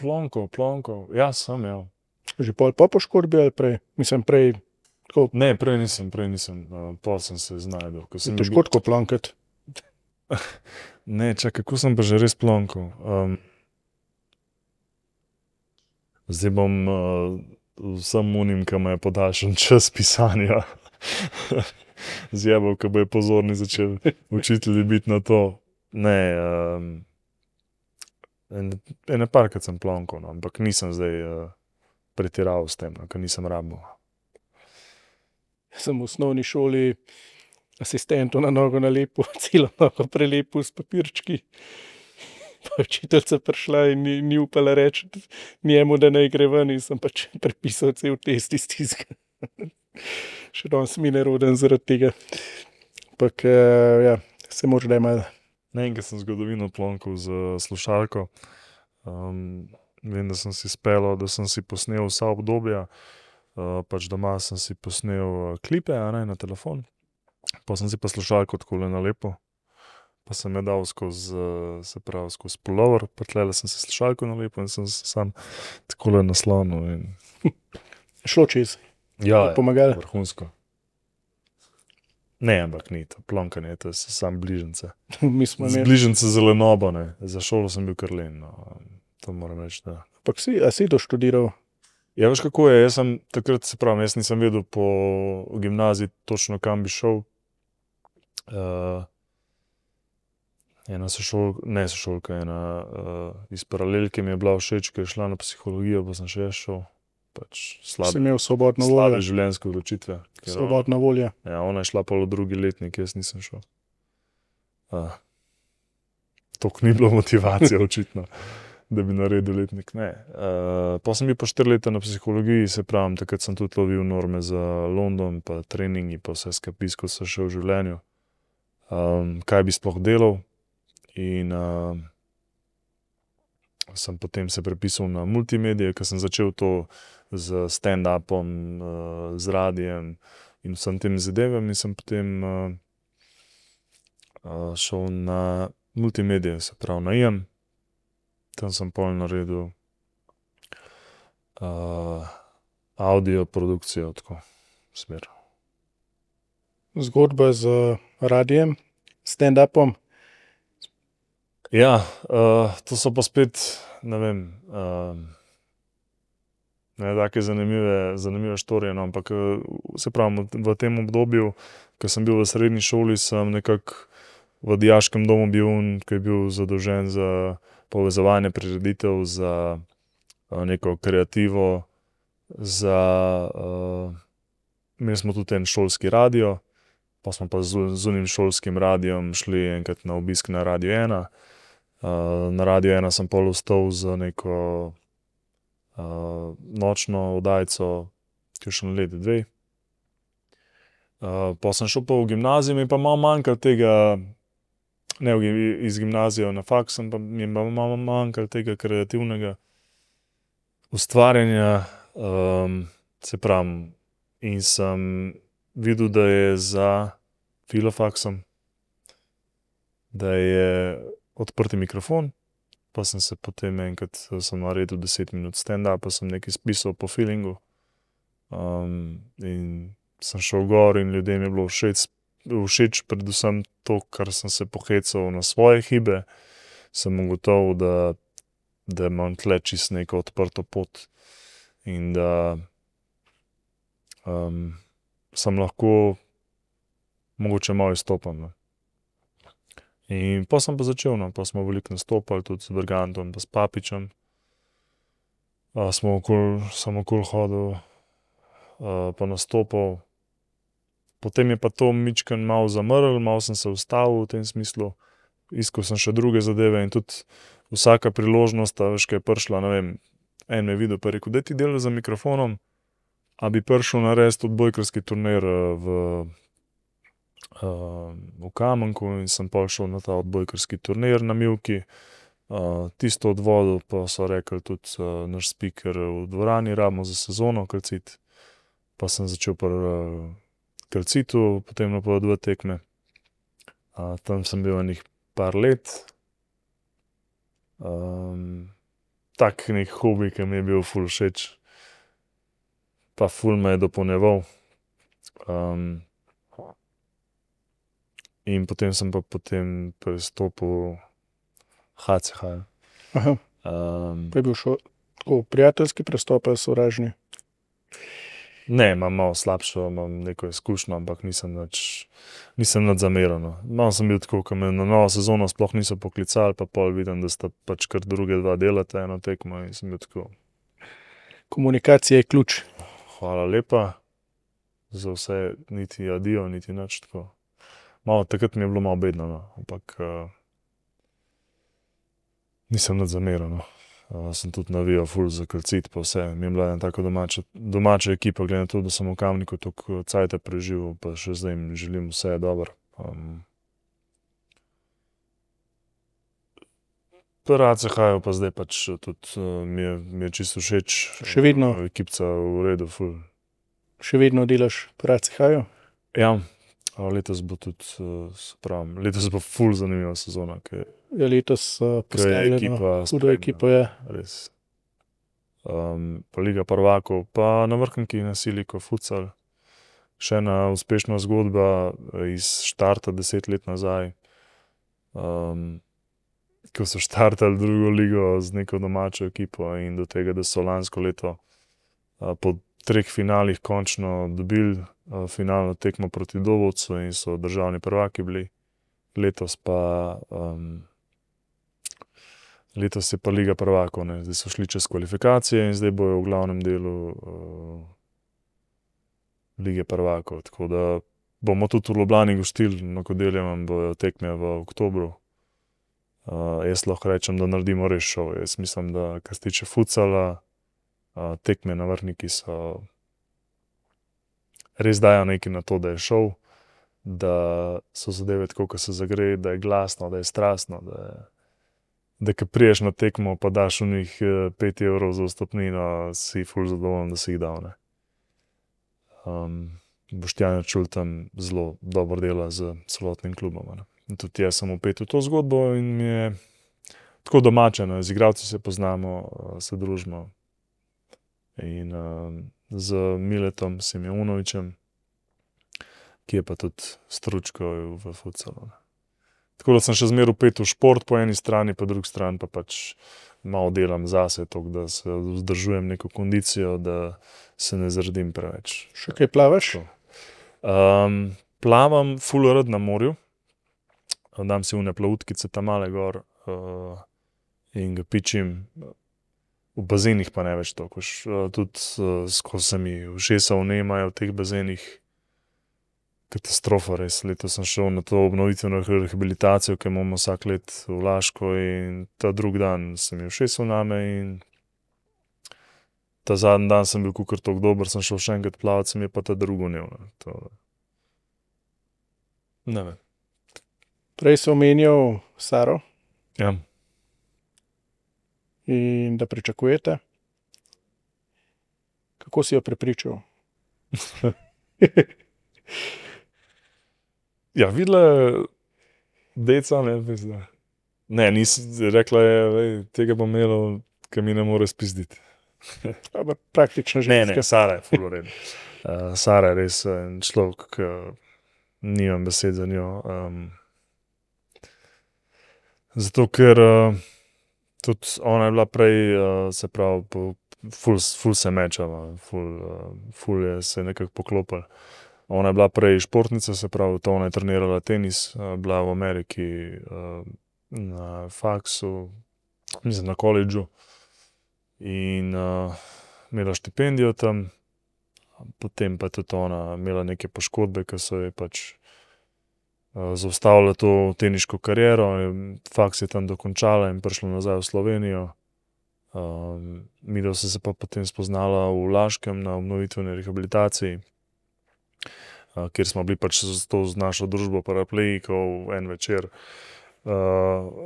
Plonkov. Ja, sem, ja. Že pol po poškodbi ali prej? Mislim, prej tako, Ne, prej nisem. Pol sem se znajdel. Ko sem težko tako plankati. Ne, čakaj, kako sem pa že res plonkal. Zdaj bom vsem unim, ki me je podaljšan čas pisanja, zjebal, ko bojo pozorni začeli učitelji biti na to. Ne, ene parkrat sem plonkal, no, ampak nisem zdaj pretiraval s tem, no, ker nisem rabil. Sem v osnovni šoli asistentu na nogo nalepil, celo nogo prelepil s papirčki. Pa učiteljica prišla in ni upala reči njemu, da naj gre ven, in sem pač prepisal cel test iz tistega. Še danes mi neroden zaradi tega. Ampak ja, se moraš da malo. Ne, enkrat sem zgodovino plonkal z slušalko. Vem, da sem si speljal, da sem si posnel vsa obdobja. Pač doma sem si posnel klipe, na telefon. Pa sem si pa slušalko takole nalepil. Pa sem jo dal skozi pulover, pa tlele sem si slušalko nalepil in sem se sam takole naslonil. In... Šlo čez. Ja, Pomagalo. vrhunsko. Ne, ampak ni to plonkanje, to so samo bližnjice. Mi smo imeli. Bližnjice zelenobo, ne. Za šolo sem bil kar len, no. To moram reči, da. Ampak si doštudiral? Ja, veš kako je, jaz sem takrat, se pravim, jaz nisem vedel po gimnaziji točno kam bi šel. Ena sošolka, iz paralelke mi je bila všeč, ker je šla na psihologijo, pa sem še jaz šel. Pač Si imel svobodno voljo. slabe življenjske odločitve. ker Svobodna volja. Ja, ona je šla pol v drugi letnik, jaz nisem šel. Toliko ni bilo motivacije očitno, da bi naredil letnik, ne. Pa sem bil pa 4 leta na psihologiji, se pravim, takrat sem tudi lovil norme za London, pa treningi, pa vse skupaj, ko sem šel v življenju. Kaj bi sploh delal in sem potem se prepisal na multimedije, ker sem začel to z stand-upom, z radijem in vsem tem zadevem in sem potem šel na multimedije, se pravi na IM. Tam sem pol naredil audio produkcijo, tako smer. Zgodba z radijem, stand-upom. Ja, to so pa spet, ne vem, take zanimive štorije, no, ampak se pravim, v tem obdobju, ko sem bil v srednji šoli, sem nekako v dijaškem domu bil, ki je bil zadolžen za povezovanje prireditev, za neko kreativo, imeli smo tudi en šolski radio, pa smo pa z unim šolskim radijem šli enkrat na obisk na Radio 1. Na Radio 1 sem pol ostal za neko nočno oddajico, kakšen let, 2. Pa sem šel pa v gimnazijo, mi je pa malo manjkalo tega, ne iz gimnazije na faks, mi je pa malo manjkalo tega kreativnega ustvarjanja, se pravim, in sem videl, da je za filofaksom, da je odprti mikrofon pa sem se potem enkrat sem naredil 10 minut stand-up, pa sem nekaj spisal po feelingu. In sem šel gor in ljudem je bilo všeč predvsem to, kar sem se pohecal na svoje hibe. Sem ugotovil, da imam tle čisto neko odprto pot in da sem lahko mogoče malo izstopam. Ne. In pa sem pa začel, no, pa smo veliko nastopali, tudi z Bergantom pa s Papičem. Sem okoli hodil, pa nastopal. Potem je pa to mičken malo zamrl, malo sem se ustavil v tem smislu. Iskal sem še druge zadeve in tudi vsaka priložnost, veš, kaj je prišla, ne vem, en me je videl pa je rekel, daj ti delaš za mikrofonom, a bi prišel narediti odbojkarski turnir v Kamenku in sem pol šel na ta odbojkarski turnir na Mivki. Tisto odvodil, pa so rekli tudi naš speaker v dvorani rabimo za sezono kalcit. Pa sem začel pri kalcitu, potem na 2 tekme. Tam sem bil enih par let. Tak nek hobi, ki mi je bil ful všeč. Pa ful me je dopolnjeval. In potem sem pa pristopil HCH. Aha, pa je bil tako prijateljski prestop ali sovražni? Ne, imam malo slabšo, imam neko izkušnjo, ampak nisem nič zameren. No. Malo sem bil tako, ko me na novo sezono sploh niso poklicali, pa pol vidim, da sta pač kar druge 2 delata eno tekmo in sem bil tako. Komunikacija je ključ. Hvala lepa za vse, niti adijo, niti nič tako. Malo, takrat mi je bilo malo bedno, no, ampak nisem nič zameren, no. Sem tudi navijal ful za kalcit pa vse. Mi je bila ena taka domača ekipa, glede na to, da sem v Kamniku toliko cajta preživel, pa še zdaj jim želim vse dobro. Pri ACH-ju pa zdaj pač tudi mi je čisto všeč. Še vedno? Ekipca v redu, ful. Še vedno delaš pri ACH-ju? Ja, letos bo tudi, se pravim, letos bo ful zanimiva sezona, ker Je letos postavljeno hudo ekipo, je. Res. Pa Liga prvakov, pa na Vrhniki na Siliko futsal. Še ena uspešna zgodba iz štarta 10 let nazaj. Ko so štartali drugo ligo z neko domačo ekipo in do tega, da so lansko leto po 3 finalih končno dobili finalno tekmo proti Dobovcu in so državni prvaki bili. Letos je pa Liga prvakov, ne. Zdaj so šli čez kvalifikacije in zdaj bojo v glavnem delu Lige prvakov. Tako da bomo tudi v Ljubljani gostili, na Kodeljevem bojo tekme v oktobru. Jaz lahko rečem, da naredimo res šov. Jaz mislim, da kar se tiče futsala, tekme na Vrhniki so res dajo nekaj na to, da je šov, da so zadeve tako, ko se zagre, da je glasno, da je strastno, da ko priješ na tekmo, pa daš v njih 5 evrov za vstopnino, si ful zadovoljen, da si jih dal, ne. Boštjan Čul tam zelo dobro dela z celotnim klubom, ne. In tudi jaz sem vpet v to zgodbo in mi je tako domače, ne. Z igralci se poznamo, se družimo. In z Miletom Simeunovićem, ki je pa tudi stručko v futsalu, ne. Tako da sem še zmeraj vpet v šport po eni strani, po drugi strani pa pač malo delam zase, toliko da se vzdržujem neko kondicijo, da se ne zardim preveč. Še kaj plavaš? Plavam ful rad na morju. Dam si one plavutkice tam male gor in ga pičim. V bazenih pa ne več toliko. Tudi skozi se mi ušesa vnemajo v teh bazenih. Katastrofa res. Letos sem šel na to obnovitveno rehabilitacijo, ki imamo vsak let v Laško in ta drugi dan se mi ušesal name in ta zadnji dan sem bil kakor toliko dober, sem šel še enkrat plavat, se mi je pa ta drugo vnel. Ne vem. Prej si omenjal Saro. Ja. In da pričakujete. Kako si jo prepričal? Ja, videla je deca, ne, veš, da Ne, rekla je, tega bom imela, ki mi ne more spizditi. Praktično Ne, ženska. Sara je ful v redu. Sara je res en človek, ki nimam besed za njo. Zato, ker tudi ona je bila prej, se pravi, ful se mečava, ful je se nekako poklopila. Ona je bila prej športnica, se pravi, to ona je trenirala tenis, bila v Ameriki na faksu, mislim na koledžu in imela štipendijo tam, potem pa je tudi ona imela neke poškodbe, ki so jo pač zaustavile to teniško kariero, faks je tam dokončala in prišla nazaj v Slovenijo. Midva sta se pa potem spoznala v Laškem na obnovitveni rehabilitaciji, kjer smo bili pač z našo družbo paraplegikov en večer.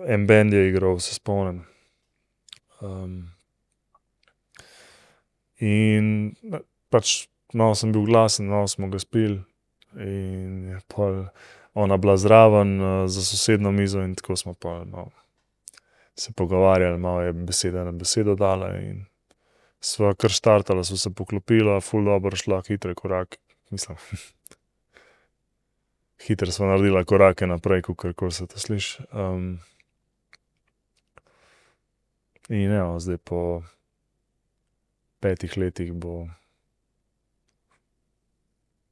En bend je igral, se spomnim. In pač malo sem bil glasen, malo smo ga spili in je pol ona bila zraven za sosednjo mizo in tako smo pol malo se pogovarjali, malo je beseda na besedo dala in sva kar štartala, sva se poklopila, ful dobro šla, hitre korake, mislim. Hitro sva naredila korake naprej, kakor se to sliši. In evo, zdaj po 5 letih bo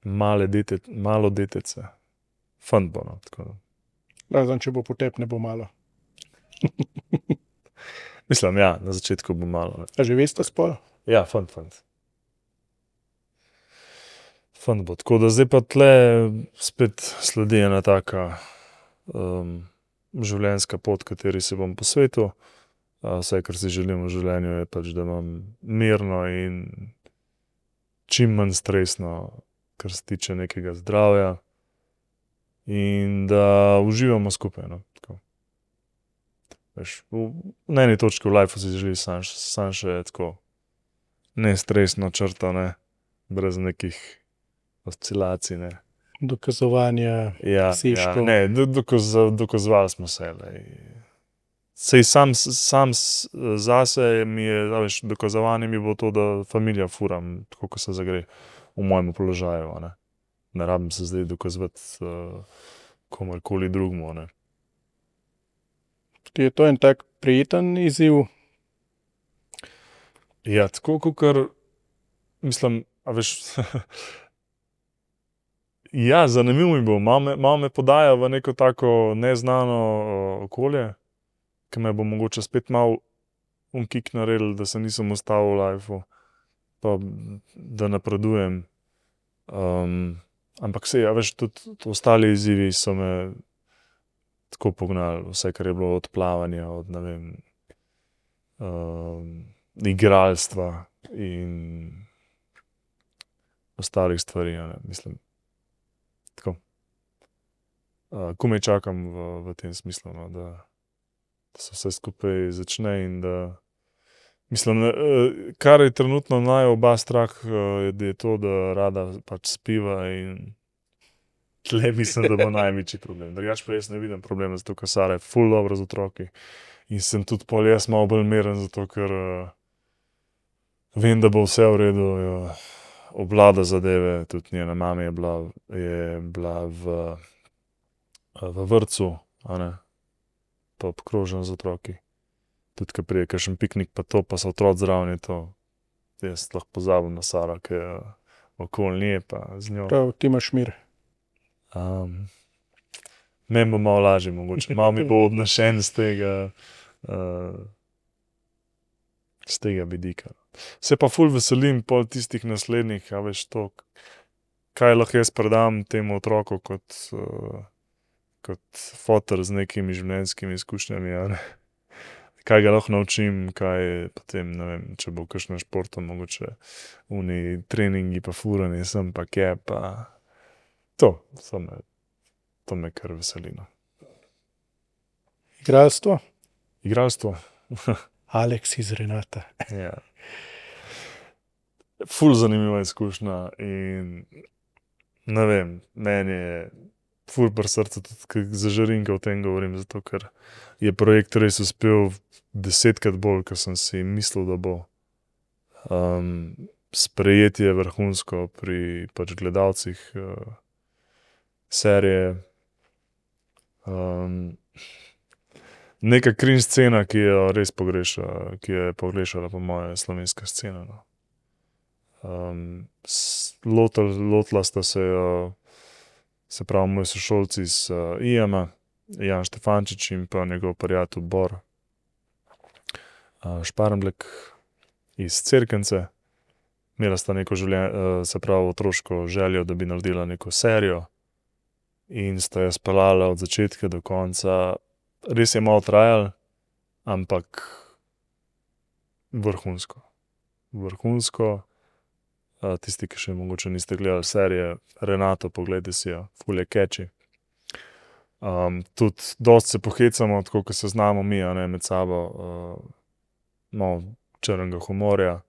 malo detece. Fant bo, no, tako da. Razen, če bo potep, ne bo malo. Mislim, ja, na začetku bo malo. A že veste spol? Ja, fant. Fant bo, tako da zdaj pa tle spet sledi ena taka življenjska pot, kateri se bom posvetil. Vse, kar si želim v življenju, je pač, da imam mirno in čim manj stresno, kar se tiče nekega zdravja. In da uživamo skupaj, no, tako. Veš, na eni točki v lifeu si želi sam še tako nestresno črto, ne, brez nekih oscilacij, ne. Dokazovanja, Ja, sežkov. ne, dokazovali smo se, sej sam zase mi je, veš, dokazovanje mi bo to, da familijo furam, tako kot se zagre v mojem položaju, ne. Ne rabim se zdaj dokazovati komurkoli drugemu, ne. Ti je to en tak prijeten izziv? Ja, tako kakor, mislim, a veš, ja, zanimivo mi bo, malo me podaja v neko tako neznano okolje, ki me bo mogoče spet malo kick naredil, da se nisem ustavil v lifeu, pa da napredujem. Ampak saj, a veš, tudi ostali izzivi so me tako pognali, vse, kar je bilo od plavanja, od, ne vem, igralstva in ostalih stvari, ne, mislim, tako. Komaj čakam v tem smislu, no, da se vse skupaj začne in da, mislim, kar je trenutno naju oba strah, je to, da rada pač spiva in tle mislim, da bo največji problem. Drugače pa jaz ne vidim problema, zato ker Sara je ful dobro z otroki in sem tudi pol jaz malo bolj miren, zato ker vem, da bo vse v redu, obvlada zadeve, tudi njena mama je bila v vrtcu, a ne, pa obkrožena z otroki. Tudi, ko pride kakšen piknik pa to, pa so otroci zraven, je to, jaz lahko pozabim na Saro, ki je okoli nje pa z njo. Prav, ti imaš mir. Meni bo malo lažje mogoče, malo mi bo odnešen s tega vidika. Se pa ful veselim pol tistih naslednjih, a veš, to, kaj lahko jaz predam temu otroku kot foter z nekimi življenjskimi izkušnjami, a ne. Kaj ga lahko naučim, kaj potem, ne vem, če bo kakšen športom, mogoče oni treningi pa furanje sem pa kje pa to me kar veseli, no. Igralstvo? Igralstvo? Alex iz Renata. Ja. Ful zanimiva izkušnja in ne vem, meni je ful pri srcu, tudi zažarinka o tem govorim, zato ker je projekt res uspel 10-krat bolj, kot sem si mislil, da bo. Sprejetje je vrhunsko pri pač gledalcih serije. Neka cringe scena, ki jo res ki je pogrešala po moje slovenska scena. No. Lotila sta se jo, se pravi, moji sošolci iz IEM-a, Jan Štefančič in pa njegov prijatelj Bor Šparmlek iz Cerknice. Imela sta neko se pravi, otroško željo, da bi naredila neko serijo in sta jo speljala od začetka do konca. Res je malo trajalo, ampak vrhunsko. Vrhunsko. Tisti, ki še mogoče niste gledali serije, Renato, poglejte si jo, ful je catchy. Tudi dosti se pohecamo, tako kot se znamo mi, a ne, med sabo, malo črnega humorja.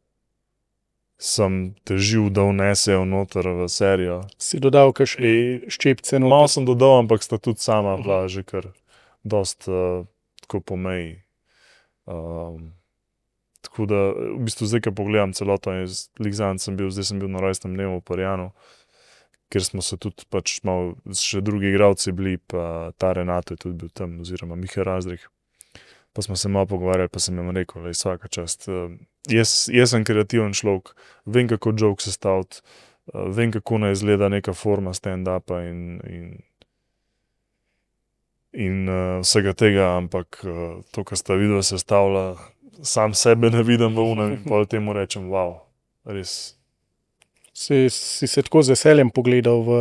Sem težil, da vnesejo noter v serijo. Si dodal kakšne ščepce noter? Malo sem dodal, ampak sta tudi sama bila že kar dosti tako po meji. Tako da, v bistvu zdaj, ko pogledam celoto, zdaj sem bil na rojstnem dnevu v Porjanu, kjer smo se tudi pač malo, še drugi igralci bili, pa ta Renato je tudi bil tam, oziroma Miha Razdrih. Pa smo se malo pogovarjali, pa sem jim rekel, da je vsaka čast. Jaz sem kreativen človek, vem, kako joke sestaviti, vem, kako naj izgleda neka forma stand-upa in vsega tega, ampak to, kar sta vidva sestavila, sam sebe ne vidim v unem in pol temu rečem, wow, res. Si se tako z veseljem pogledal v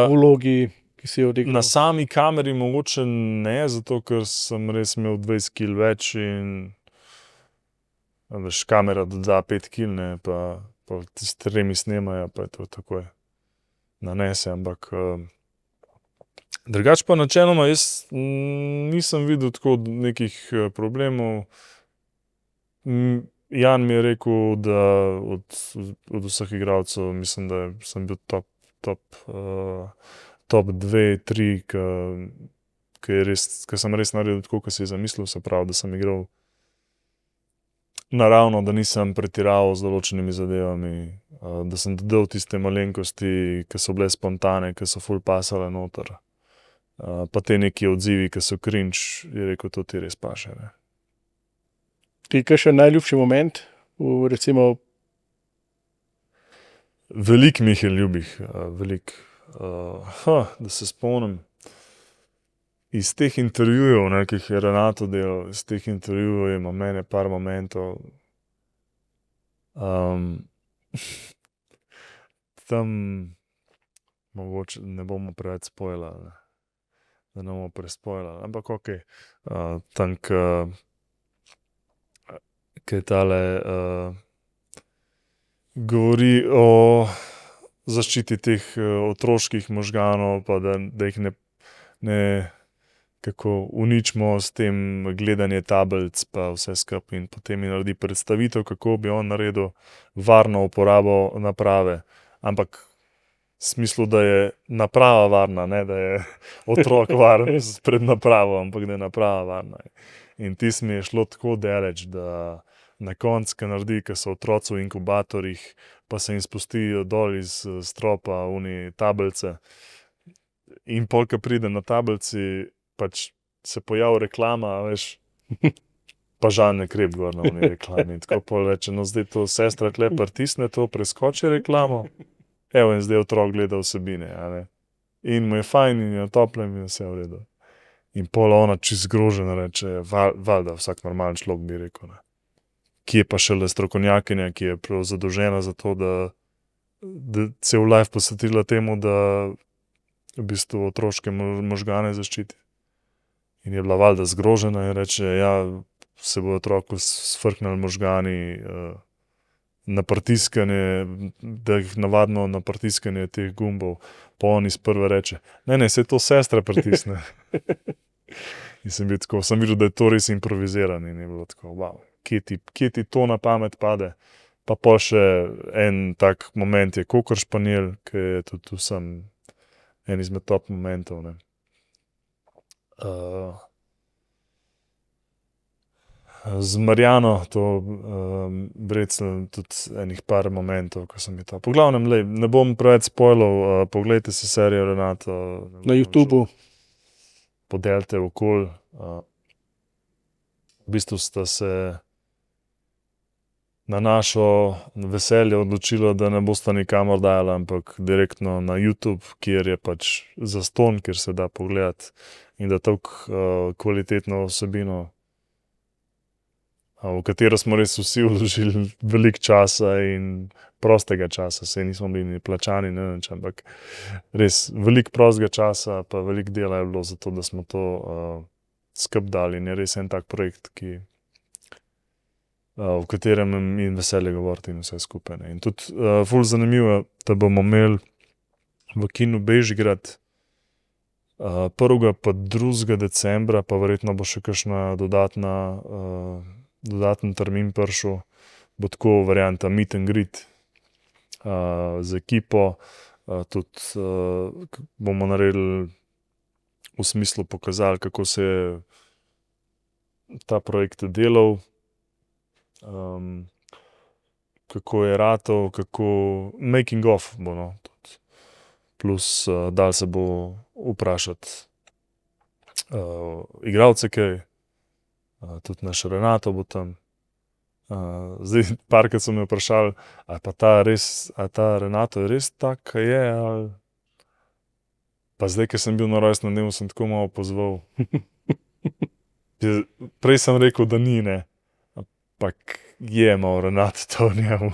vlogi, ki si jo odigral? Na sami kameri mogoče ne, zato ker sem res imel 20 kil več in veš, kamera doda 5 kil, ne, pa s tremi snemajo, pa je to takoj nanese, ampak drugače pa načeloma jaz nisem videl tako nekih problemov. Jan mi je rekel, da od vseh igralcev mislim, da sem bil top 2, 3, ke sem res naredil tako, kot si je zamislil, se pravi, da sem igral naravno, da nisem pretiraval z določenimi zadevami, da sem dodal tiste malenkosti, ki so bile spontane, ki so ful pasale noter. Pa te neki odzivi, ki so cringe, je rekel, to ti res paše, ne. Ti kakšen najljubši moment recimo? Veliko mi jih je ljubih, veliko. Da se spomnim. Iz teh intervjujev, ne, ki jih je Renato delal, iz teh intervjujev ima mene par momentov. Tam mogoče ne bomo preveč spoilali, da ne bomo prespoilali, ampak okej. Tam, ke je tale govori o zaščiti teh otroških možganov, pa da jih ne kako uničimo s tem gledanje tablic pa vse skupaj in potem mi naredi predstavitev, kako bi on naredil varno uporabo naprave, ampak v smislu, da je naprava varna, ne da je otrok varen pred napravo, ampak da je naprava varna. In tisto mi je šlo tako daleč, da na koncu, ko naredi, ko so otroci v inkubatorjih, pa se jim spustijo dol iz stropa oni tablice in pol, ko pride na tablici, pač se pojavi reklama, veš, pa Žan Krep gor na oni reklami. In tako pol reče, no zdaj to sestra tule pritisne to, preskoči reklamo, evo in zdaj otrok gleda vsebine, a ne. In mu je fajn in je toplo in je vse v redu. In pol ona čisto zgrožena reče, valjda vsak normalen človek bi rekel, ne. Ki je pa šele strokovnjakinja, ki je prav zadolžena za to, da cel life posvetila temu, da v bistvu otroške možgane zaščiti. In je bila valjda zgrožena in reče, ja, se bo otroku sfrknili možgani na pritiskanje, da jih navadno na pritiskanje teh gumbov, pa on iz prve reče, ne, saj to sestra pritisne. In sem videl, da je to res improvizirano in je bilo tako, wow, kje ti to na pamet pade. Pa pol še en tak moment je Kokor španjel, ki je tudi vsem en izmed top momentov. Ne. Z Marjano, to Brecljem, tudi enih par momentov, ko sem je to. Po glavnem, ne bom preveč spoilal, poglejte si serijo Renato. Na YouTubu. Podelite okol. V bistvu sta se na našo veselje odločila, da ne bosta nikamor dajala, ampak direktno na YouTube, kjer je pač zastonj, kjer se da pogledati in da toliko kvalitetno vsebino, v katero smo res vsi vložili veliko časa in prostega časa, saj nismo bili plačani, ne nič, ampak res veliko prostega časa, pa veliko dela je bilo za to, da smo to skupaj dali in je res en tak projekt, v katerem mi veselje govoriti in vse skupaj. Ne. In tudi ful zanimivo, da bomo imeli v kinu Bežigrad 1. pa 2. decembra, pa verjetno bo še kakšna dodaten termin prišel, bo tako varianta meet and greet z ekipo, tudi bomo naredili v smislu pokazali, kako se je ta projekt delal, kako je ratal, kako making of bo, no, tudi. Plus dal se bo vprašati igralce kaj, tudi naš Renato bo tam. Zdaj, parkrat so me vprašali, a ta Renato je res tak, kaj je, ali... Pa zdaj, ker sem bil na rojstnem dnevu, sem tako malo pozval. Prej sem rekel, da ni, ne. Ampak je malo Renato to v njemu,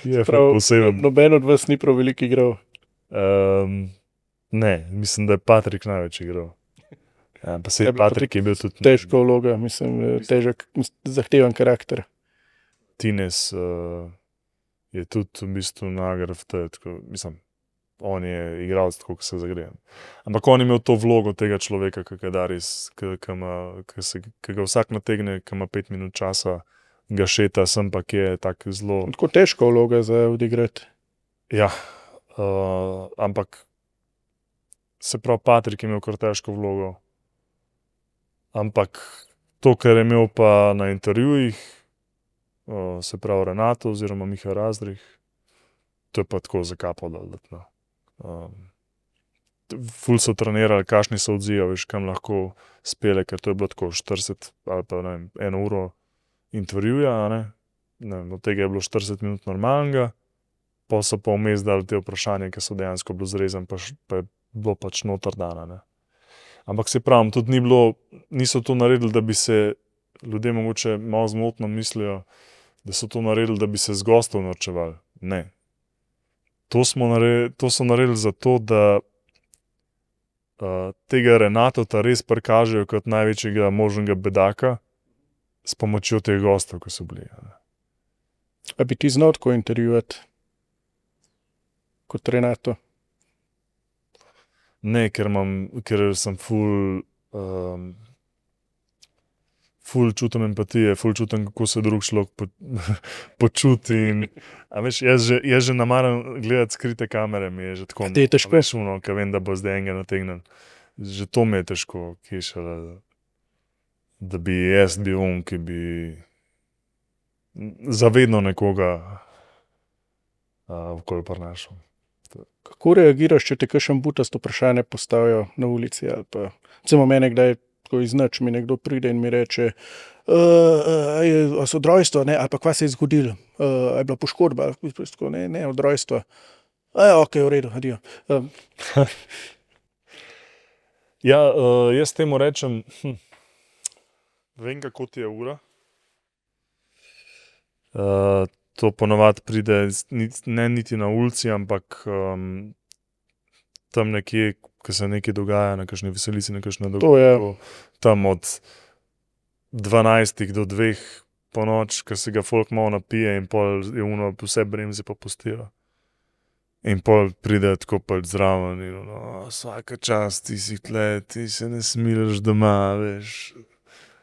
je prav poseben. Noben od vas ni prav veliko igral. Ne, mislim, da je Patrik največ igral. Ja, pa sej Patrik je bil tudi... Težka vloga, mislim, težek, zahteven karakter. Tines je tudi v bistvu nagraf, mislim, on je igralec tako, ko se zagreje. Ampak on je imel to vlogo tega človeka, ki ga da res, ki ga vsak nategne, ki ima 5 minut časa, ga šeta, sem pa ki je tak zelo... Tako težka vloga za odigrati. Ja, ampak se pravi, Patrik je imel kar težko vlogo. Ampak to, kar je imel pa na intervjujih, se pravi Renato oziroma Miha Razdrih, to je pa tako zakapal dol. Ful so trenirali, kakšni so odzivi, veš, kam lahko spele, ker to je bilo tako 40 ali pa ne vem, 1 uro intervjuja, ne vem, od tega je bilo 40 minut normalnega, pa so pa vmes dali te vprašanja, ki so dejansko bilo zrezan, pa je bilo pač noter dana, ne. Ampak se pravim, tudi niso to naredili, da bi se ljudje mogoče malo zmotno mislijo, da so to naredili, da bi se z gostov norčevali. Ne. To so naredili zato, da tega Renatota res prikažejo kot največjega možnega bedaka s pomočjo teh gostov, ki so bili. A bi ti znal tako intervjuvati kot Renato? Ne, ker sem ful čutim empatije, ful čutim, kako se drug človek počuti. A veš, jaz že namaram gledati skrite kamere, mi je že tako... Ti je težko? Veš, ker vem, da bo zdaj enega nategnen. Že to mi je težko, da bi jaz bil on, ki bi zavedno nekoga okoli prinašal. Kako reagiraš, če te kakšen butast vprašanje postavijo na ulici ali pa... Recimo mene kdaj tako iz nič mi nekdo pride in mi reče, a so od rojstva, ne, ali pa kva se je zgodilo, a je bila poškodba, ne, od rojstva. Ok, v redu, adijo. Ja, jaz temu rečem, vem, kako ti je ura. To ponovadi pride ne niti na ulici, ampak tam nekje, ko se nekaj dogaja, na kakšni veselici, na kakšne dogodku, tam od 12 do 2 po noč, ko se ga folk malo napije in pol je vse bremze pa pustijo. In pol pride tako pač zraven in vsaka čast, ti si tle, ti se ne smiliš doma, veš,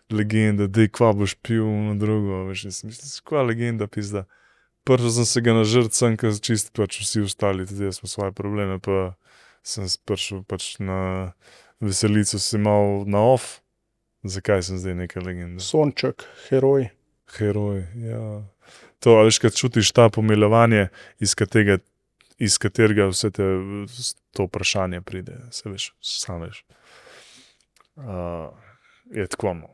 legenda, dej, kva boš pil, drugo, veš, misliš, kva legenda, pizda. Prvo sem se ga nažrt sem, ker čist pač vsi ostali, tudi jaz smo svoje probleme, pa sem prišel pač na veselico, si mal na off. Zakaj sem zdaj neka legenda? Sonček, heroj. Heroj, ja. To, a veš, kad čutiš ta pomilovanje, iz katerega vse to vprašanje pride, se veš, sam veš. Je tako, no.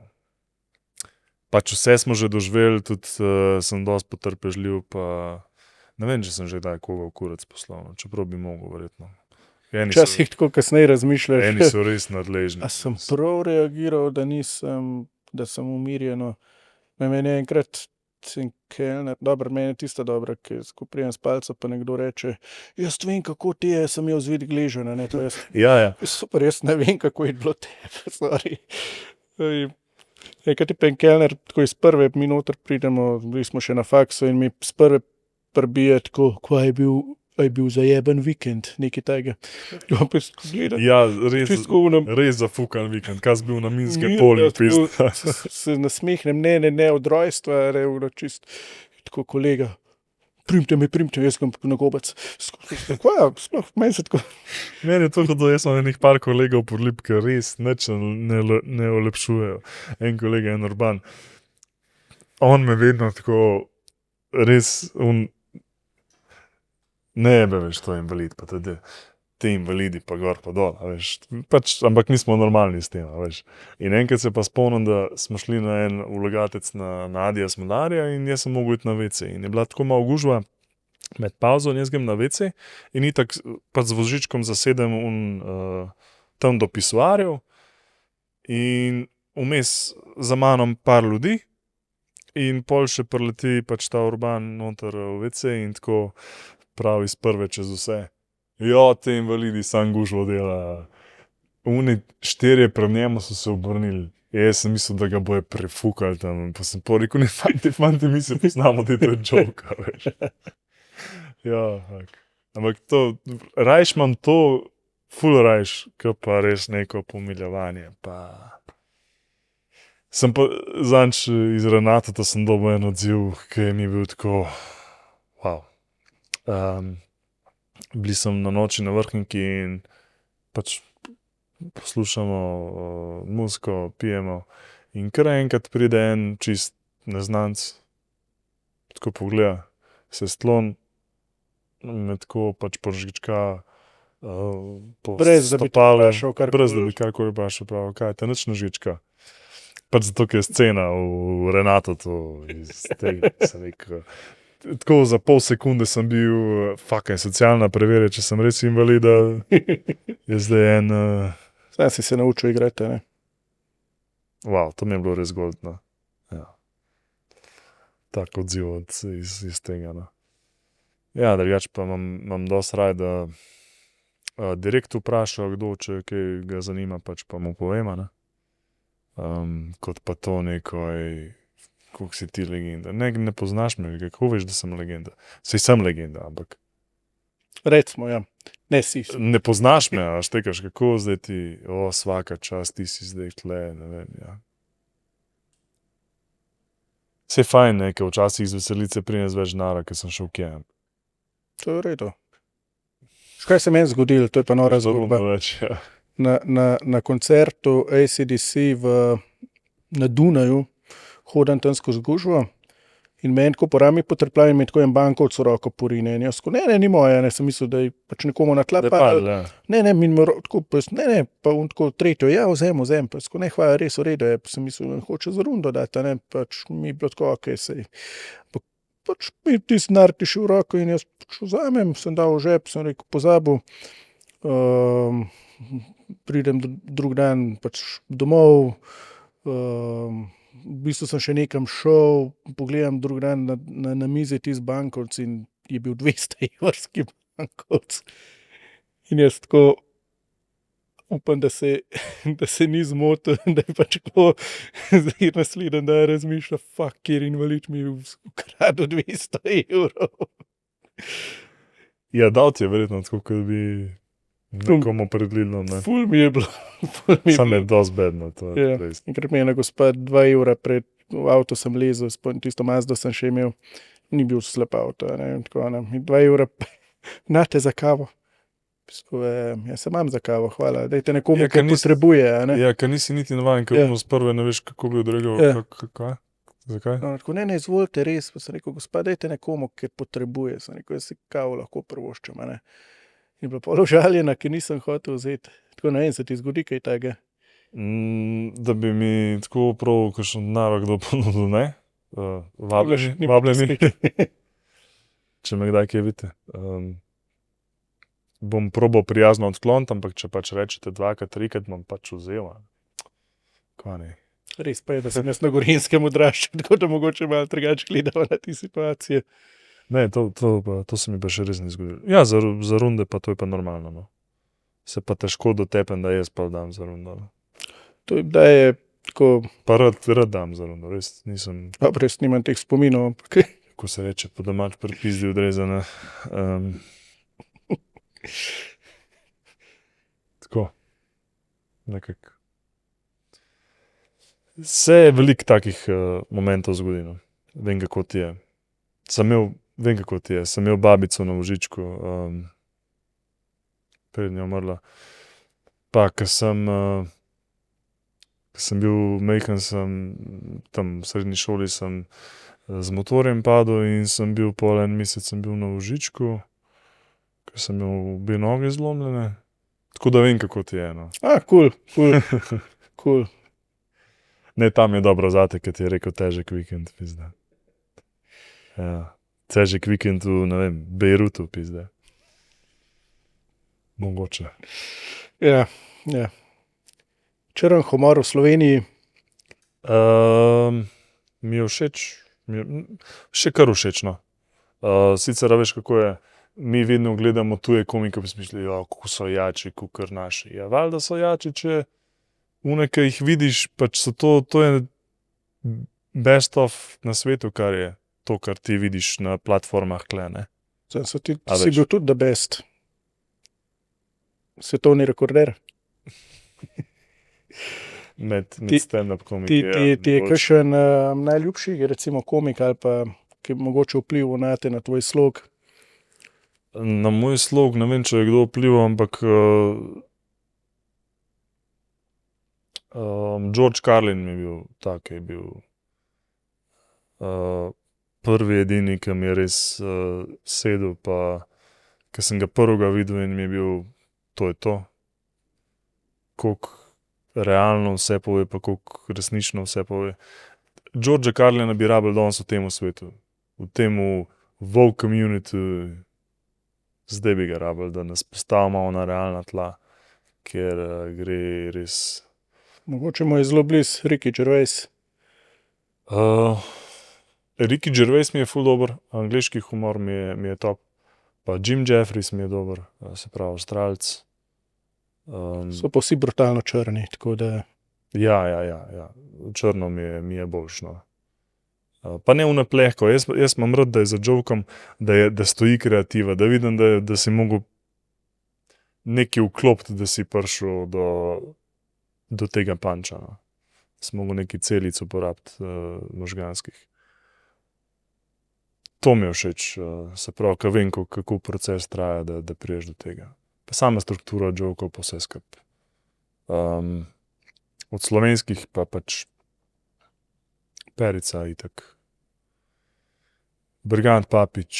Pač vse smo že doživeli, tudi sem dosti potrpežljiv, pa ne vem, če sem že kdaj koga v kurac poslal, čeprav bi mogel, verjetno. Včasih tako kasneje razmišljaš. Eni so res nadležni. A sem prav reagiral, da sem umirjeno. Meni je enkrat kelner, dobro, meni je tista dobra, ki ko prijem s palca, pa nekdo reče, jaz vem, kako ti je, sem jaz zvid gležena, ne, to jaz. Ja. Super, jaz ne vem, kako je bilo tebe, sorry. Kaj ti pa en kelner, tako iz prve minuter pridemo, bili smo še na faksu in mi z prve prbije tako, kaj je bil zajeben vikend, nekaj tega. Ja, res zafukan vikend, kaj si bil na minskem polju, se nasmehnem, ne, od rojstva, čist, tako kolega, primte me, jaz sem na gobec. Sploh, meni se tako. Meni je to, da jaz imam enih par kolegov podlip, ki res nič ne olepšujejo. En kolega je Urban. On me vedno tako res, ne veš, to je invalid, pa tudi ti invalidi, pa gor, pa dol, veš. Pač, ampak mi smo normalni s tem, veš. In enkrat se pa spomnim, da smo šli na en vlagatec na Adija Smolarja in jaz sem mogel iti na WC. In je bila tako malo gužva med pauzo in jaz grem na WC in itak pač z vozičkom zasedem tam do pisuarjev in vmes za manom par ljudi in pol še preleti pač ta Urban noter v WC in tako prav iz prve čez vse. Jo, te invalidi sam gužvo dela. Oni 4 pred njemu so se obrnili. Jaz sem mislil, da ga boje prefukali tam. Pa sem rekel, ne, fanti, mi se poznamo, da je to joke, veš. Ja, tak. Ampak to, rajš imam to, ful rajš, ke pa res neko pomiljevanje, pa... Sem pa zanč iz Renata, to sem dobil en odziv, ki mi je bil tako, wow. Bili sem na noči na Vrhniki in pač poslušamo muziko, pijemo in kar enkrat pride en čist neznanc, tako pogleda, se sklon, me tako pač požgička po stopale, brez da bi karkoli vprašal, prav, kaj te nič ne žgička. Pač zato, ker je scena v Renatu to iz tega, sem rekel. Tako za pol sekunde sem bil fucking socialna preverja, če sem res invalida, je zdaj en... Zdaj si se naučil igrati, ne? Wow, to mi je bilo res goldno. Ja. Tak odziv iz tega, no. Ja, drugače pa imam dosti raj, da direkt vprašal, kdo, če kaj ga zanima, pač pa mu povema, ne. Kot pa to nekoj... Kako si ti legenda. Ne poznaš me, kako veš, da sem legenda. Sej sem legenda, ampak... Recimo, ja. Ne si. Ne poznaš me, a štekaš, kako zdaj ti, svaka čast, ti si zdaj tle, ne vem, ja. Sej fajn, ne, ker včasih z veselice prines več denarja, ker sem šel v kjem. To je v redu. Škaj se meni zgodilo, to je pa nora zgodba. Več, ja. Na koncertu AC/DC na Dunaju hodim tam skozi gužvo in meni tako po rami potrplja in mi tako en bankovec v roko porine. In jaz tako, ne, ni moja, ne, sem mislil, da je pač nekomu natlapa. Ne, mi tako, pa on tako tretjo, ja, vzem, pa tako, ne, hvala, res v redu je, pa sem mislil, da hoče za rundo dati, ne, pač mi je bilo tako, okej, sej. Pač mi tisti denar ti še v roko in jaz pač vzamem, sem dal v žep, sem rekel, pozabil, pridem drug dan pač domov, v bistvu sem še nekam šel, pogledam drug dan na mizi tisti bankovc in je bil 200 evrski bankovc. In jaz tako upam, da se ni zmotil, da je pač tako zdaj naslednji dan razmišlja, fuck, kjer invalid mi je ukradel 200 evrov. Ja, dal ti je verjetno tako, kot bi nekomu predvidno, ne. Ful mi je bilo. Sam je dosti bedno, to je res. Enkrat mi je ena gospa 2 evra pred v avto sem lezel, tisto Mazdo sem še imel, ni bil slep avto, ne, tako, ne, 2 evra, nate za kavo. Jaz se imam za kavo, hvala. Dajte nekomu, Ja, ki ker nisi- potrebuje. A ne? Ja, ker nisi niti navaden, ker Ja. z prve ne veš, kako bi odreagal. Ja. Kaj? Zakaj? No, tako, ne, izvolite res. Pa sem rekel, gospa, dajte nekomu, ki potrebuje. Sem rekel, jaz si kavo lahko prvoščem. A ne? In bila pol užaljena, ker nisem hotel vzeti. Tako ne vem, se ti zgodi kaj takega. Da bi mi tako prav kakšen denar kdo ponudil, ne? Vabljeni, Vabljeni. Če me kdaj kje vidite. Bom probal prijazno odkloniti, ampak če pač rečete dvakrat, trikrat, bom pač vzel. Kaj ne? Res pa je, da sem jaz na Gorinskem odraščal, tako da mogoče malo drugače gledal na te situacije. Ne, to se mi pa še res ni zgodilo. Ja, za runde pa to je pa normalno. No. Se pa težko dotepem, da jaz pa dam za rundo. No. To je, da je tako, Pa rad dam za rundo, res nisem, dobro, jaz nimam teh spominov, ampak ko se reče, po domač prepizdi odrezane. Tako. Nekako. Se je veliko takih momentov zgodi. No. Vem, kako ti je. Vem, kako ti je. Sem imel babico na vozičku, pred njo umrla. Pa, ko sem bil majhen, sem tam v srednji šoli sem z motorjem padel in sem bil pol en mesec sem bil na vozičku, ker sem imel obe noge zlomljene. Tako da vem, kako ti je. No. Cool. Ne, tam je dobro zate, ker ti je rekel težek vikend, pizda. Ja, težek vikend v, ne vem, Bejrutu, pizda. Mogoče. Ja. Črn humor v Sloveniji. Mi je všeč, še kar všeč, no. Sicer, a veš, kako je, mi vedno gledamo tuje komike, pa si misli, kako so jači, kakor naši. Ja, valjda so jači, če one, ki jih vidiš, pač so to je best of na svetu, kar je to, kar ti vidiš na platformah kle, ne. Ti A si veš. bil tudi the best. Svetovni rekorder. Med Ti- stand-up komiki. Ti je kakšen najljubši, recimo komik ali pa ki je mogoče vplival na te, na tvoj slog? Na moj slog, ne vem, če je kdo vplival, ampak George Carlin mi je bil tak, ki je bil prvi edini, ki mi je res sedel, pa ki sem ga prvega videl in mi je bil, to je to. Koliko realno vse pove, pa koliko resnično vse pove. George Carlina bi rabili danes v tem svetu. V tem woke community, zdaj bi ga rabili, da nas postavimo na realna tla, ker gre res. Mogoče mu je zelo blizu Ricky Gervais. Ricky Gervais mi je ful dober, angleški humor mi je top. Pa Jim Jeffries mi je dober, se pravi Avstralec. So pa vsi brutalno črni, tako da Ja. Črno mi je boljš, no. Pa ne vnaplehko, jaz imam rad, da je za jokom, da stoji kreativa, da vidim, da si mogel nekaj vklopiti, da si prišel do tega panča. No. Si mogel neki celic uporabiti možganskih. To mi je všeč, se pravi, ko vem, kako proces traja, da priješ do tega. Pa sama struktura jokov, pa vse skupaj. Od slovenskih pa pač Perica itak. Bergant Papič.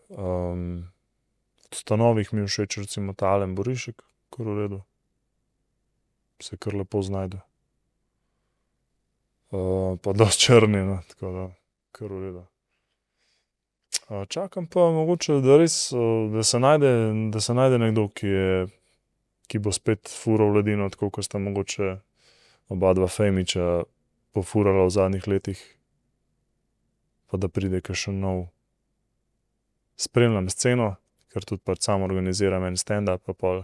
Od stanovih mi je všeč recimo ta Alen Borišek, kar v redu. Se kar lepo znajde. Pa dosti črni, no, tako da kar v redu. Čakam pa mogoče, da se najde nekdo, ki bo spet fural ledino, tako kot sta mogoče oba dva Femiča pofurala v zadnjih letih. Pa da pride kakšen nov. Spremljam sceno, ker tudi pač sam organiziram en stand-up, pa pol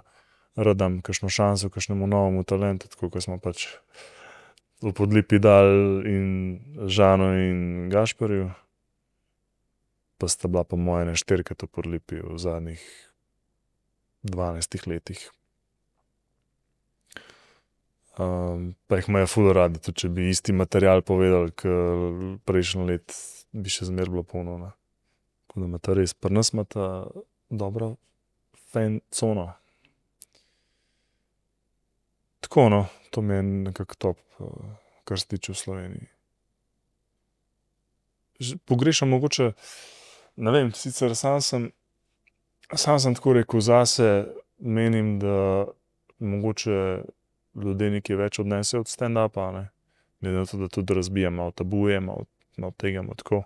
rad dam kakšno šanso kakšnemu novemu talentu, tako kot smo pač v Podlipi dali in Žanu in Gašperju. Pa sta bila po moje ene 4-krat v Podlipi v zadnjih 12 letih. Pa jih imajo ful radi, tudi če bi isti material povedali, kot prejšnjo let, bi še zmer bilo polno. Tako da imata res, pri nas imata dobro fan cono. Tako, no, to mi je nekako top, kar se tiče v Sloveniji. Pogrešam mogoče, ne vem, sicer sam sem tako rekel zase, menim, da mogoče ljudje nekaj več odnesejo od stand-upa, ne. Glede na to, da tudi razbija malo tabuje, malo tega, malo tako.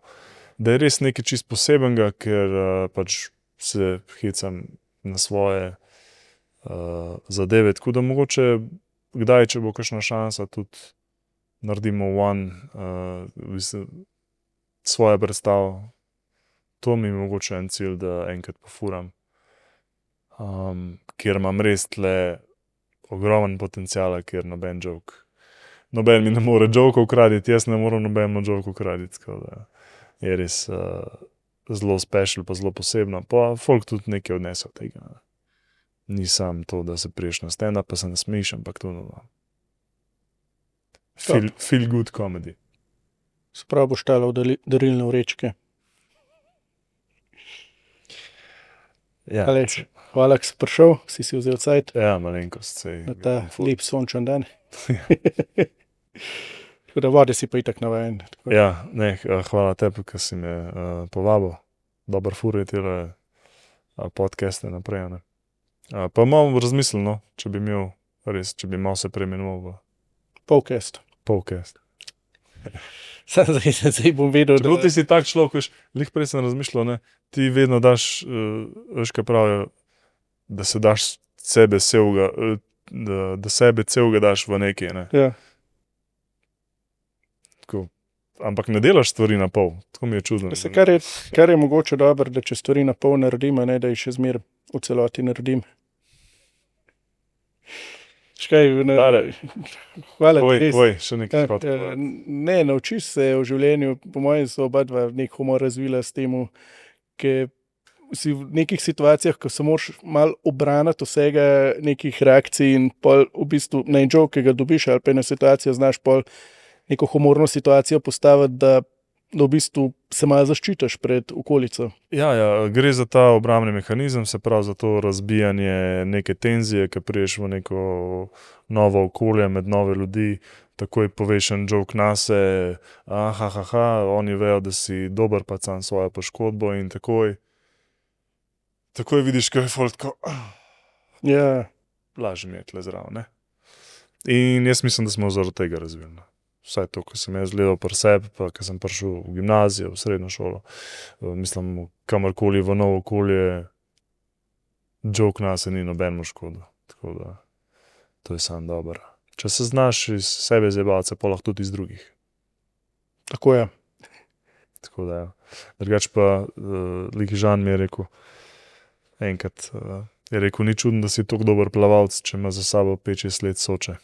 Da je res nekaj čist posebenega, ker pač se hecam na svoje zadeve, tako da mogoče kdaj, če bo kakšna šansa, tudi naredimo svoje predstavo. To mi je mogoče en cilj, da enkrat pofuram. Kjer imam res tle ogromen potencial, kjer noben mi ne more joke ukraditi, jaz ne morem nobenemu joke ukraditi, tako da je res zelo special pa zelo posebno, pa folk tudi nekaj odnese od tega. Ni sam to, da se priješ na stand-up, pa se nasmejiš, ampak to feel good comedy. Sprav boš tala v darilne vrečke. Ja, Aleš, hvala, ki si prišel, si vzel cajt ja, malenkost. na ta lep sončen dan. Tako da vode si pa itak navajen. Ja, ne, hvala tebi, ker si me povabil. Dobar fur je tele podcaste naprej, ne. Pa malo razmislil, no, če bi malo se preimenoval v Podcast. podcast. Zdaj bom vedel, Čeprav ti si tak človek, veš, lih prej sem razmišljal, ne, ti vedno daš, veš, kaj pravijo, da se daš sebe celega, da sebe celega daš v nekaj, ne. Ja. Tako. Ampak ne delaš stvari na pol, tako mi je čudno. Se, kar je mogoče dobro, da če stvari na pol naredim, a ne da jih še zmer v celoti naredim. Škaj, hvala ti res. Še nekaj hvala. Ne, naučiš se v življenju, po mojem so oba dva nek humor razvila s temu, ker si v nekih situacijah, ko se moraš malo obraniti vsega nekih reakcij in pol v bistvu na en joke, ki ga dobiš ali pa ena situacija, znaš pol neko humorno situacijo postaviti, da v bistvu se malo zaščitiš pred okolico. Ja, gre za ta obrambni mehanizem, se pravi za to razbijanje neke tenzije, ki priješ v neko novo okolje med nove ljudi, takoj poveš en joke nase, oni vejo, da si dober pacan svojo poškodbo in takoj vidiš, kaj je folk tako, Ja, lažje mi je tle zraven, ne. In jaz mislim, da smo zaradi tega razvili. Vsaj to, ko sem jaz gledal pri sebi, pa ko sem prišel v gimnazijo, v srednjo šolo, mislim, kamorkoli v novo okolje, joke nase ni nobenemu škodo. Tako da, to je samo dobro. Če se znaš iz sebe zjebavati, se pa lahko tudi iz drugih. tako je. Tako da, ja. Drugače pa, lik Žan mi je rekel, enkrat, je rekel, ni čudno, da si tako dober plavalec, če ima za sabo 5-6 let Soče.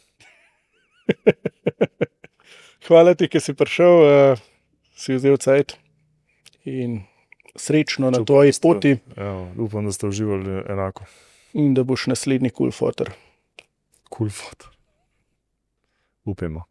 Hvala ti, ki si prišel, si vzel cajt in srečno na tvoji poti Upam, da ste uživali enako. in da boš naslednji cool foter. Cool foto. Upajmo.